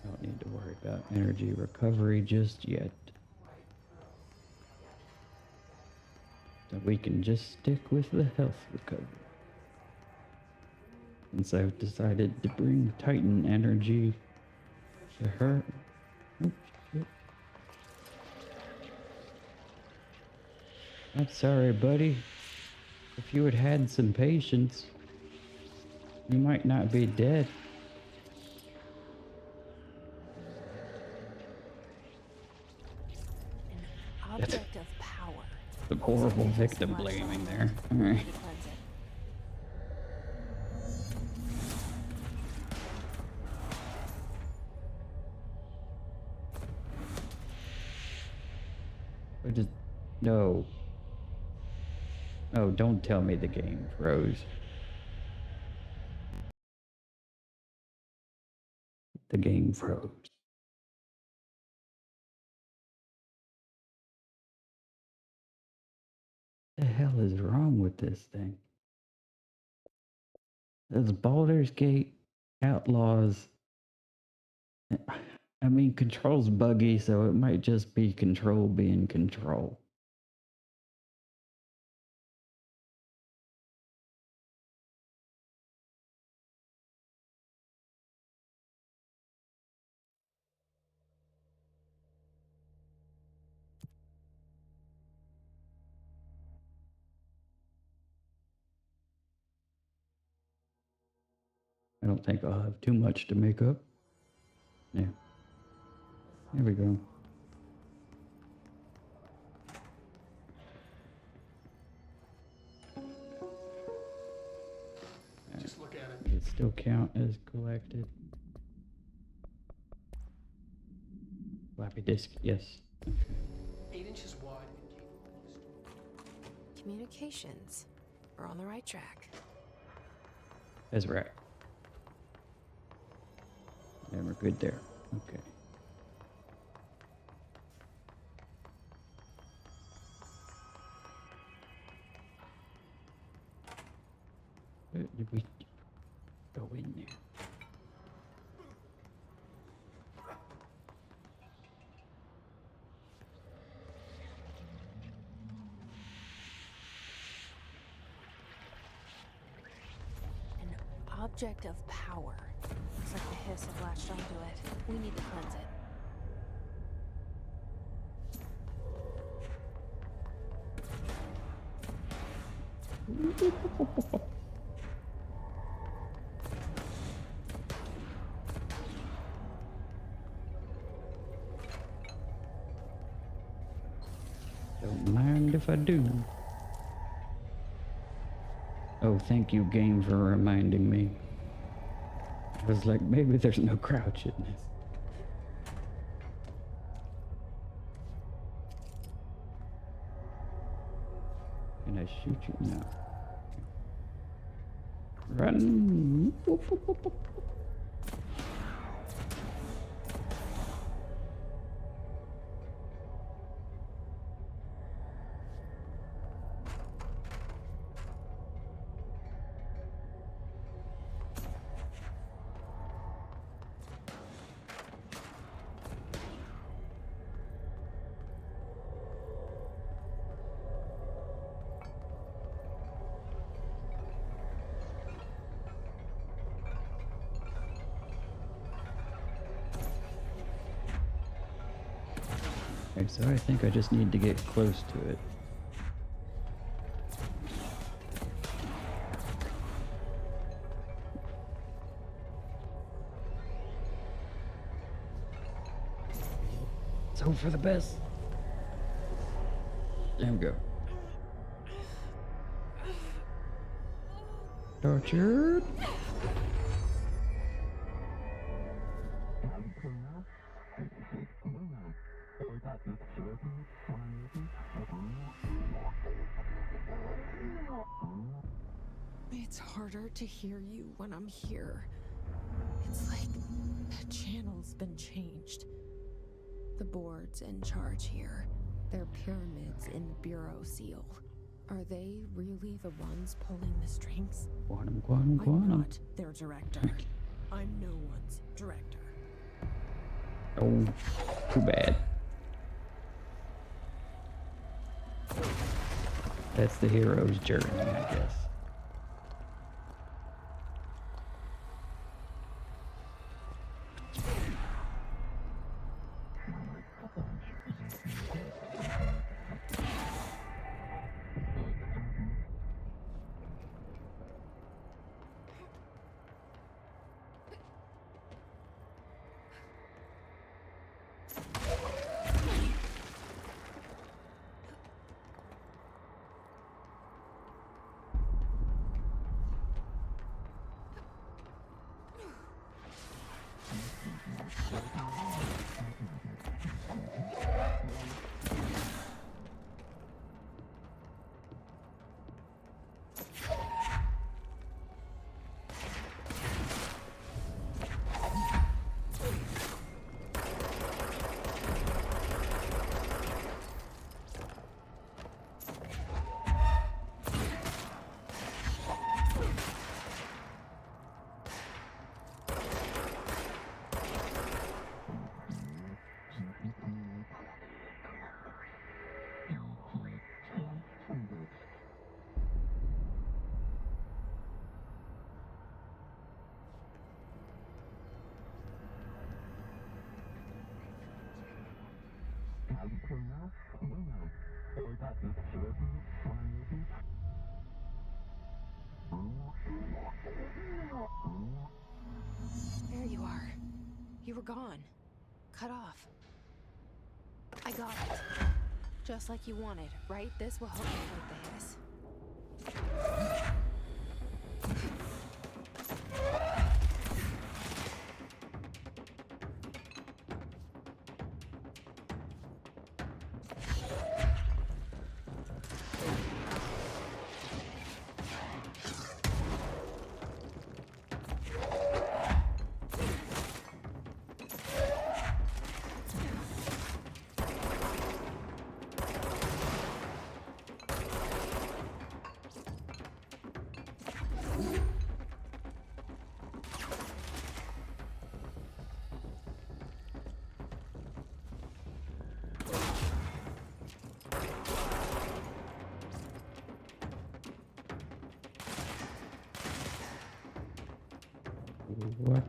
Don't need to worry about energy recovery just yet. So we can just stick with the health recovery. Since I've decided to bring Titan energy to her. Oh, shit. I'm sorry, buddy. If you had had some patience, you might not be dead. An object of power. Some horrible victim blaming there. All right. To cleanse it. I just no. Oh, don't tell me the game froze. The game froze. What the hell is wrong with this thing? This Baldur's Gate Outlaws. I mean, control's buggy, so it might just be control being control. I don't think I'll have too much to make up. Yeah. There we go. Just look at it. Does it still count as collected? Floppy disk, yes. Okay. 8 inches wide and capable of storing. Communications. We're on the right track. That's right. Yeah, we're good there. Okay. Did we go in there? An object of power. Looks like the hiss have latched onto it. We need to cleanse it. Don't mind if I do. Oh, thank you, game, for reminding me. I was like, maybe there's no crouch in this. Can I shoot you? No. Run! Boop, boop, boop, boop. Okay, so I think I just need to get close to it. Let's hope for the best. There we go. Tortured. It's harder to hear you when I'm here. It's like the channel's been changed. The board's in charge here. They're pyramids in the Bureau seal. Are they really the ones pulling the strings? Quantum. I'm not their director. I'm no one's director. Oh, too bad. That's the hero's journey, I guess. There you are. You were gone. Cut off. I got it. Just like you wanted, right? This will help you fight the hiss.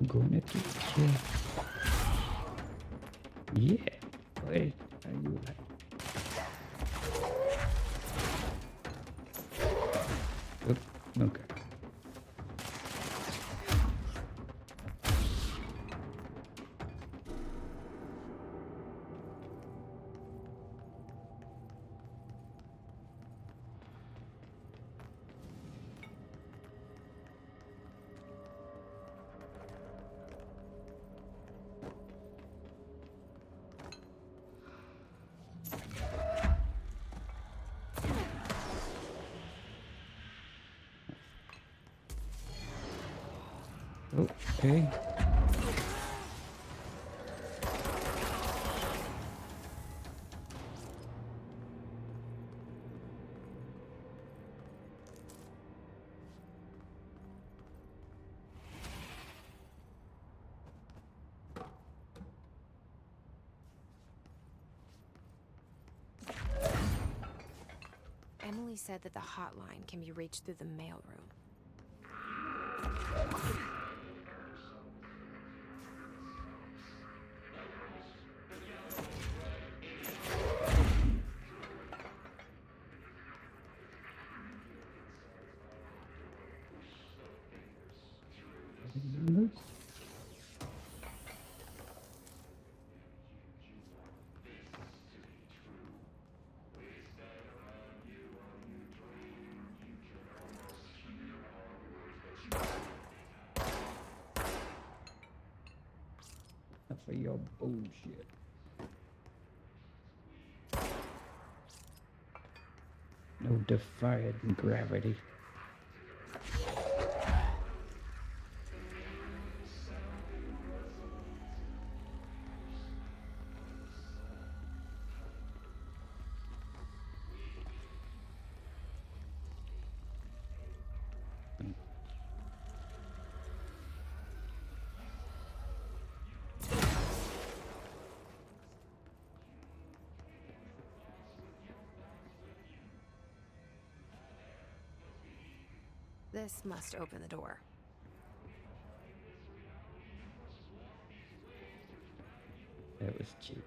I'm gonna get you. Yeah. Wait, are you like? Oop. Okay. Okay. Emily said that the hotline can be reached through the mailroom. Enough of your bullshit. No defying gravity. This must open the door. That was cheap.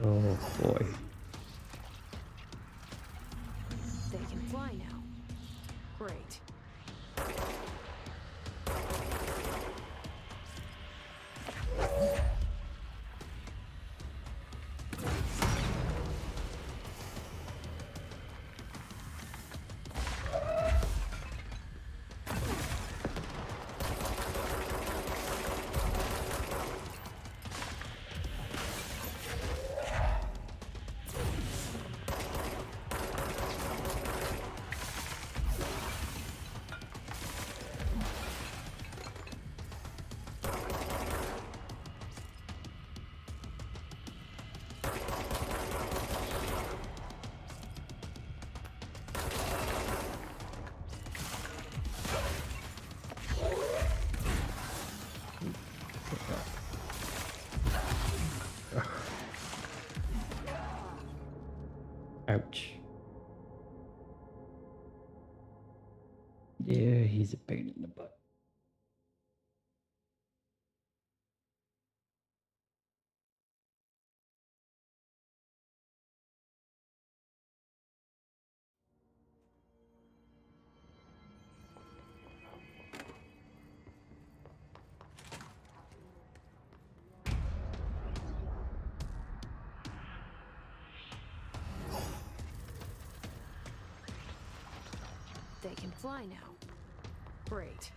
Oh boy. They can fly now. Great. Ouch. Yeah, he's a pain in the butt. They can fly now. Great.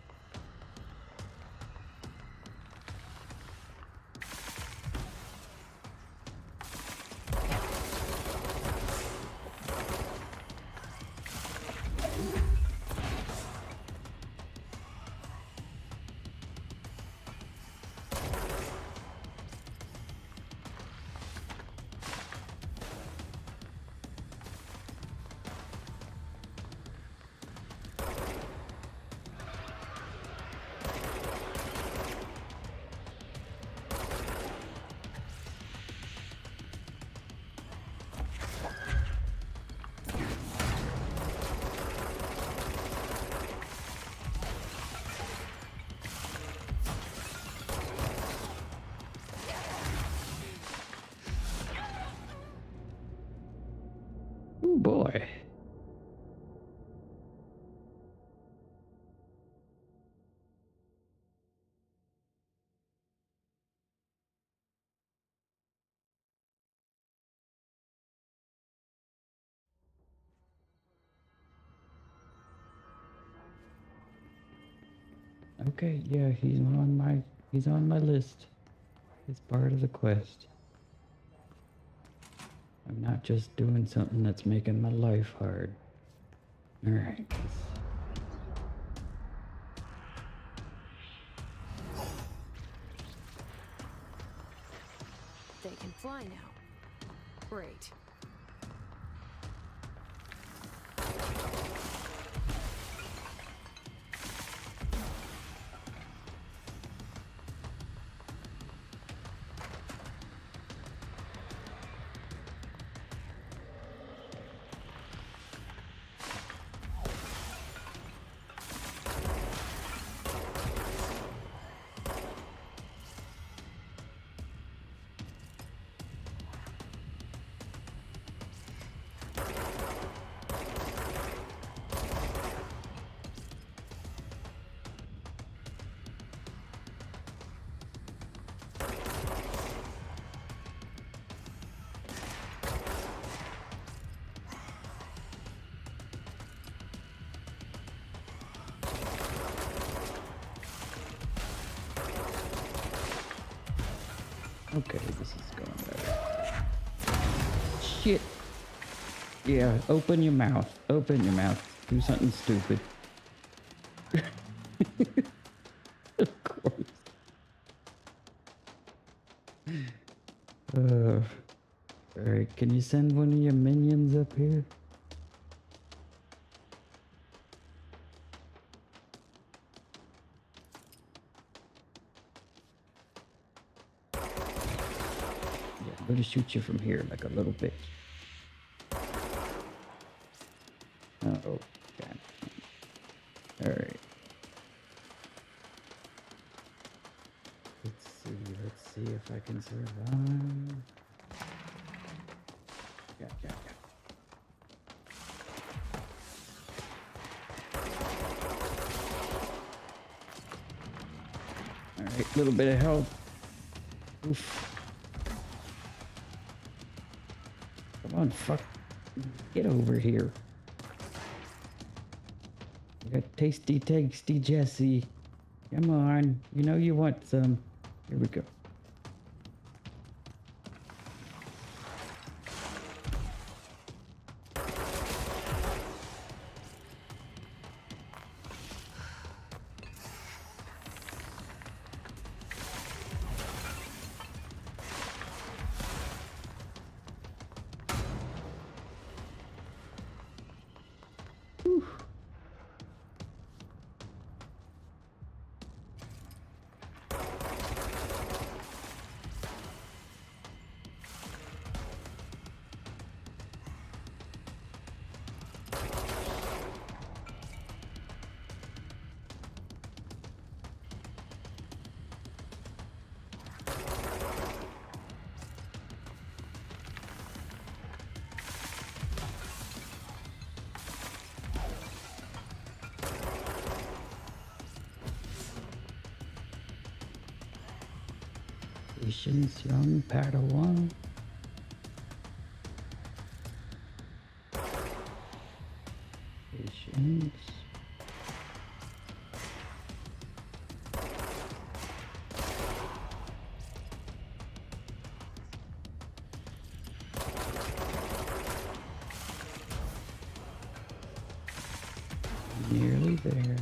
boy. Okay, yeah, he's on my list. He's part of the quest. I'm not just doing something that's making my life hard. Alright. They can fly now. Great. Okay, this is going better. Shit. Yeah, open your mouth. Open your mouth. Do something stupid. Of course. Alright, can you send one of your minions up here? Yeah, I'm gonna shoot you from here like a little bitch. Oh, God. Alright. Let's see if I can survive. Yeah. Alright, little bit of health. Oof. Come on, fuck. Get over here. You got tasty Jesse. Come on. You know you want some. Here we go. Patience, young Padawan. Patience. Nearly there.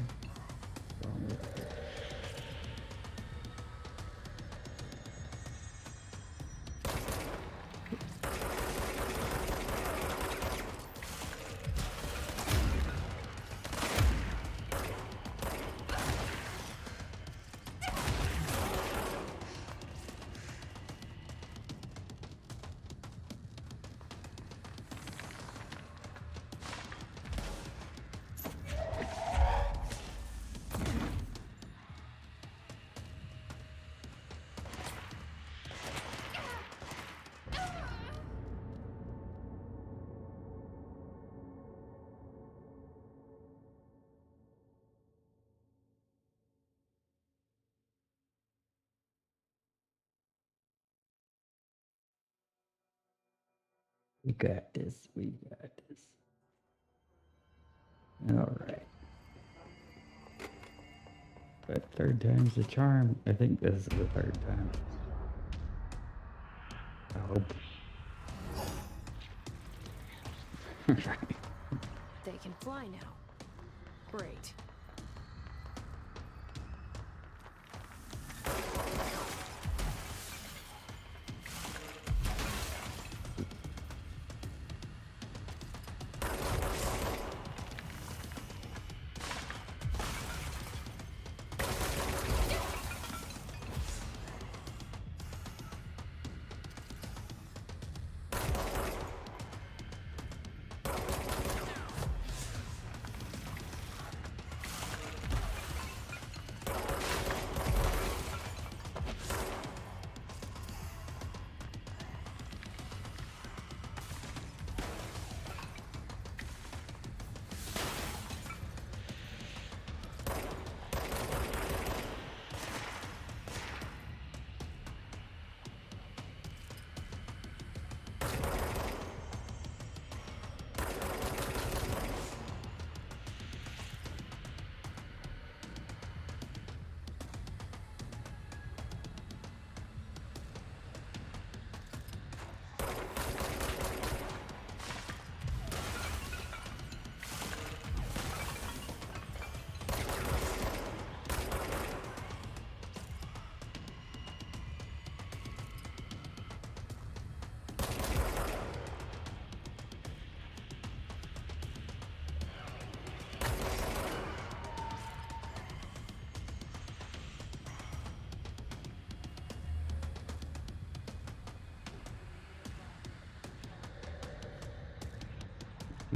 We got this. We got this. All right. But third time's the charm. I think this is the third time. I hope. Right. They can fly now. Great.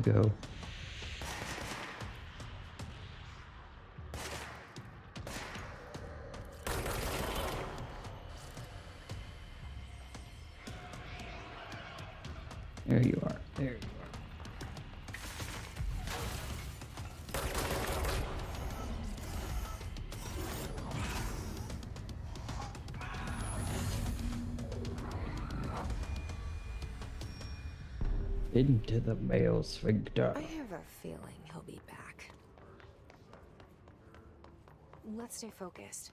Go. There you are. There you are. Into the male sphincter. I have a feeling he'll be back. Let's stay focused.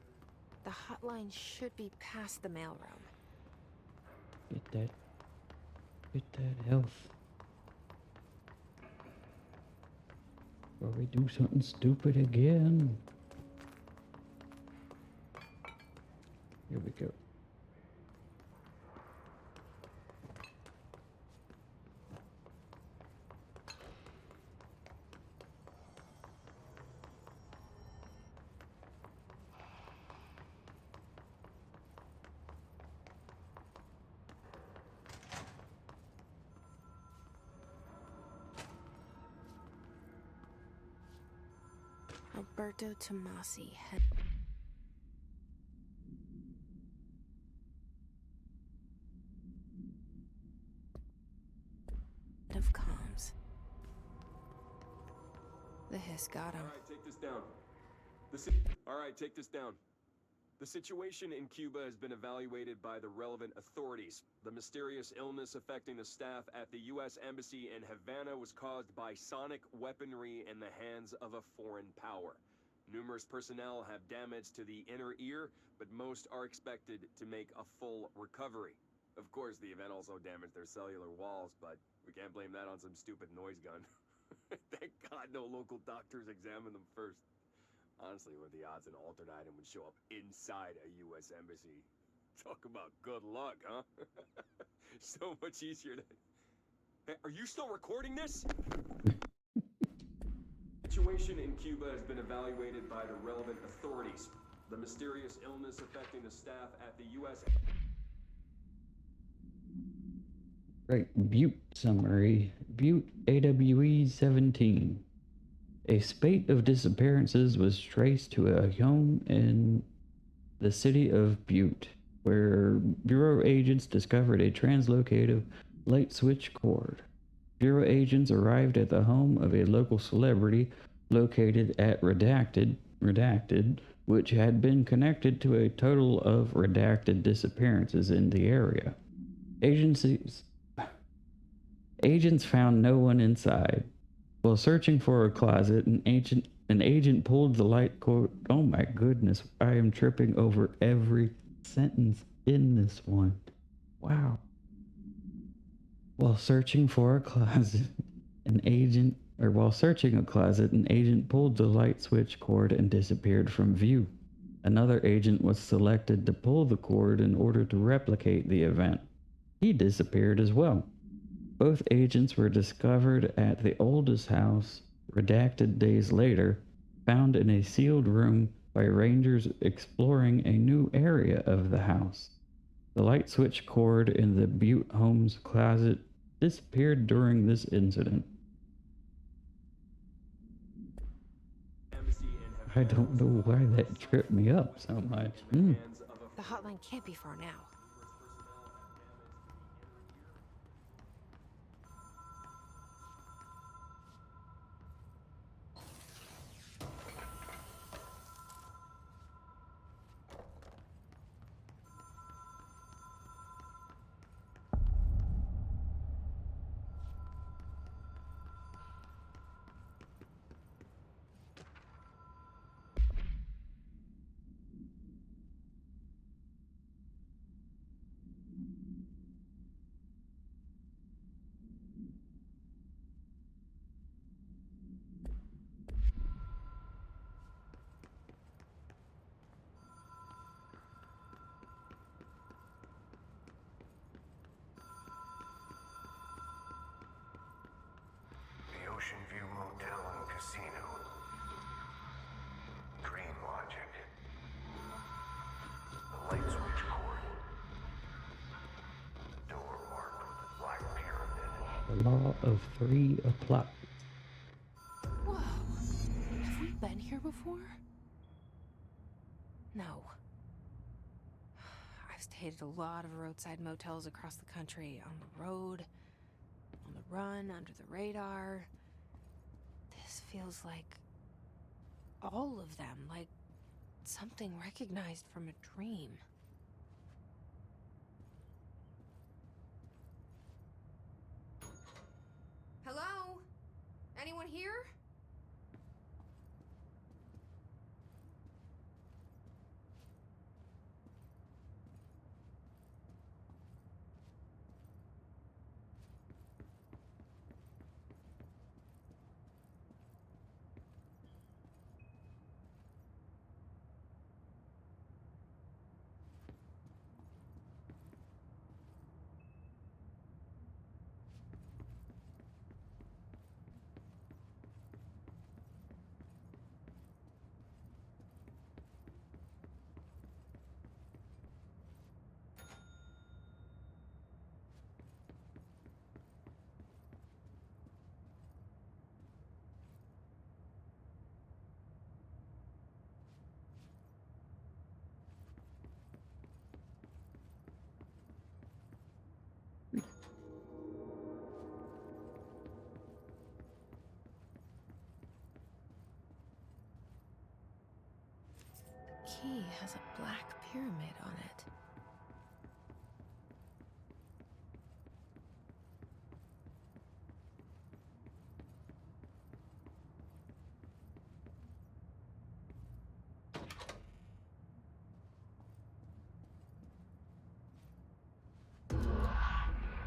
The hotline should be past the mailroom. Get that health. Or we do something stupid again. Here we go. Alberto Tomasi, head of comms. The hiss got him. All right, take this down. All right, take this down. The situation in Cuba has been evaluated by the relevant authorities. The mysterious illness affecting the staff at the U.S. Embassy in Havana was caused by sonic weaponry in the hands of a foreign power. Numerous personnel have damage to the inner ear, but most are expected to make a full recovery. Of course, the event also damaged their cellular walls, but we can't blame that on some stupid noise gun. Thank God no local doctors examined them first. Honestly, what are the odds an altered item would show up inside a U.S. embassy? Talk about good luck, huh? So much easier to... Hey, are you still recording this? The situation in Cuba has been evaluated by the relevant authorities. The mysterious illness affecting the staff at the U.S. Right, Butte summary. Butte AWE 17. A spate of disappearances was traced to a home in the city of Butte, where Bureau agents discovered a translocative light switch cord. Bureau agents arrived at the home of a local celebrity located at Redacted, which had been connected to a total of redacted disappearances in the area. Agents found no one inside. While searching for a closet, an agent pulled the light cord. Oh my goodness, I am tripping over every sentence in this one. Wow. While searching for a closet, while searching a closet, an agent pulled the light switch cord and disappeared from view. Another agent was selected to pull the cord in order to replicate the event. He disappeared as well. Both agents were discovered at the oldest house, redacted days later, found in a sealed room by rangers exploring a new area of the house. The light switch cord in the Butte home's closet disappeared during this incident. I don't know why that tripped me up so much. The hotline can't be far now. The Ocean View Motel and Casino. Dream Logic. The light switch cord. Door marked with the Black Pyramid. The law of three applies. Whoa. Have we been here before? No. I've stayed at a lot of roadside motels across the country, on the road, on the run, under the radar. This feels like all of them, like something recognized from a dream. Hello? Anyone here? The key has a black pyramid on it.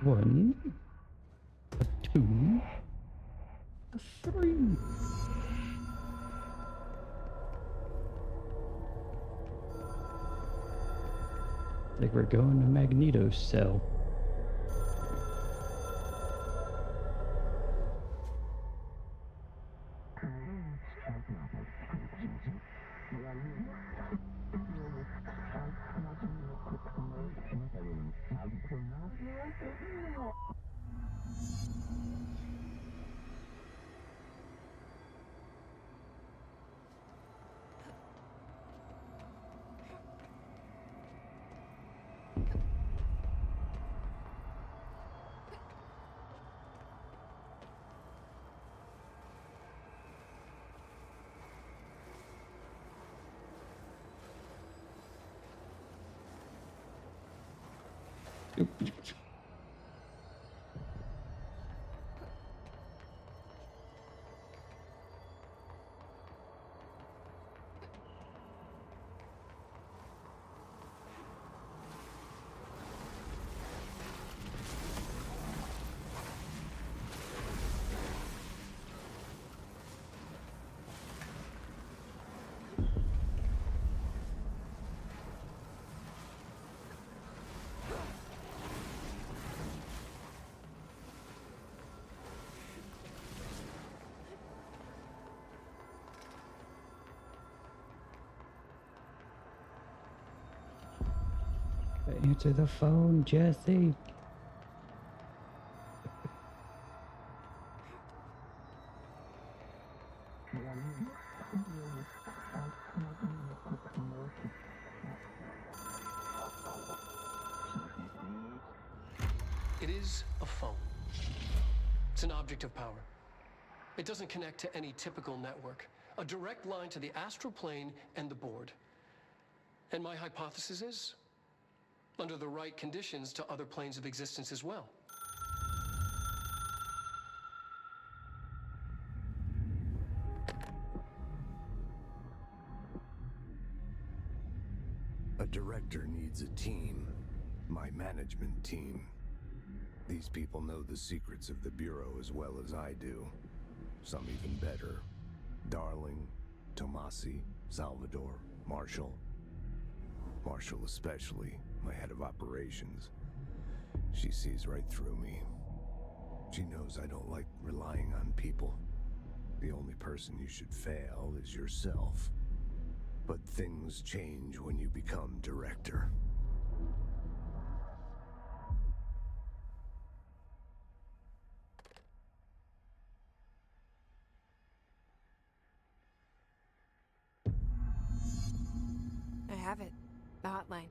One, a two, a three. Like we're going to Magneto's cell. Answer the phone, Jesse. It is a phone. It's an object of power. It doesn't connect to any typical network. A direct line to the astral plane and the board. And my hypothesis is, under the right conditions, to other planes of existence as well. A director needs a team. My management team. These people know the secrets of the Bureau as well as I do. Some even better. Darling, Tomasi, Salvador, Marshall. Marshall especially, my head of operations. She sees right through me. She knows I don't like relying on people. The only person you should fail is yourself. But things change when you become director. I have it. The hotline.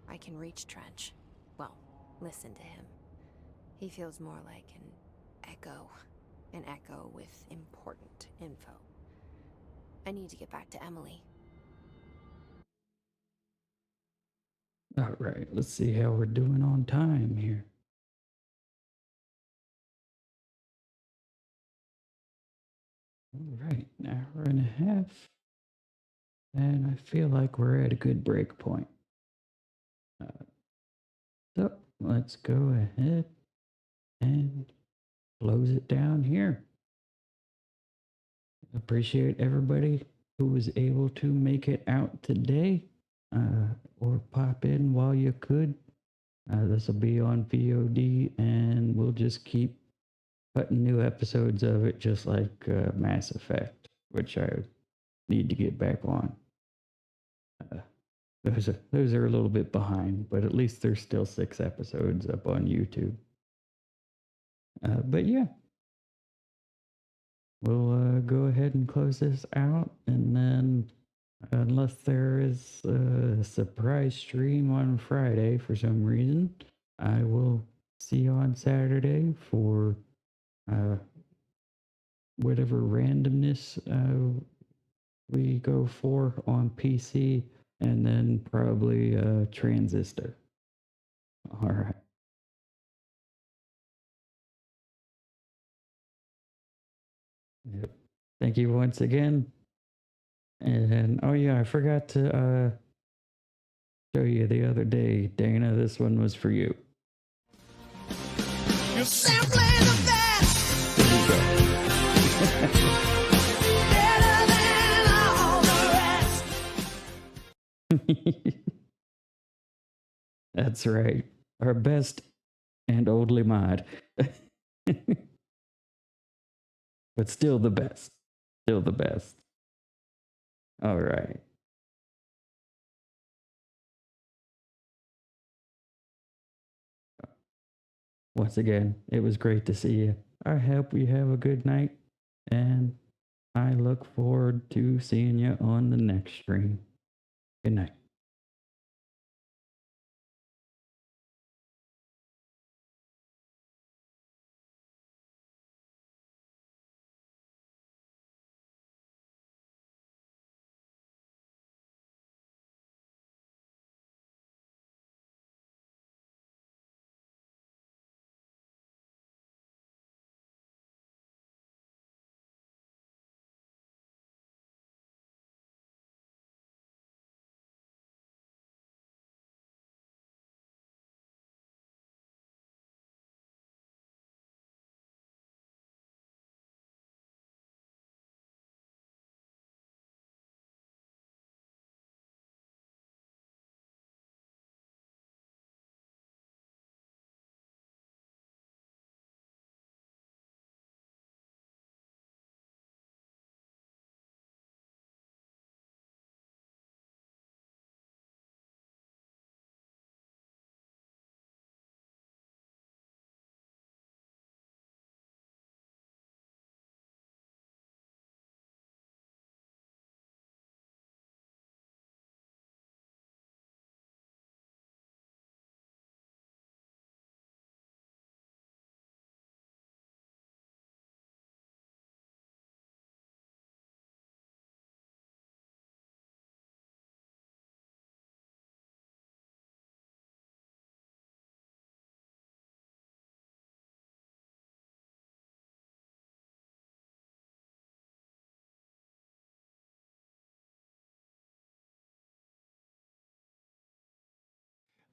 I can reach Trench. Well, listen to him. He feels more like an echo. An echo with important info. I need to get back to Emily. All right, let's see how we're doing on time here. All right, an hour and a half. And I feel like we're at a good break point. So let's go ahead and close it down here. Appreciate everybody who was able to make it out today or pop in while you could. This will be on VOD and we'll just keep putting new episodes of it, just like Mass Effect, which I need to get back on. Those are a little bit behind, but at least there's still 6 episodes up on YouTube. But yeah, we'll go ahead and close this out, and then unless there is a surprise stream on Friday for some reason, I will see you on Saturday for whatever randomness we go for on PC, and then probably Transistor. All right. Yep. Thank you once again. And oh yeah, I forgot to show you the other day, Dana. This one was for you. You're simply the best. There you go. Better than all the rest. That's right. Our best and only mod. But still the best. Still the best. All right. Once again, it was great to see you. I hope you have a good night, and I look forward to seeing you on the next stream. Good night.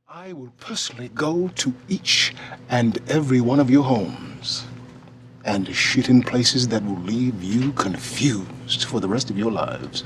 I will personally go to each and every one of your homes and shit in places that will leave you confused for the rest of your lives.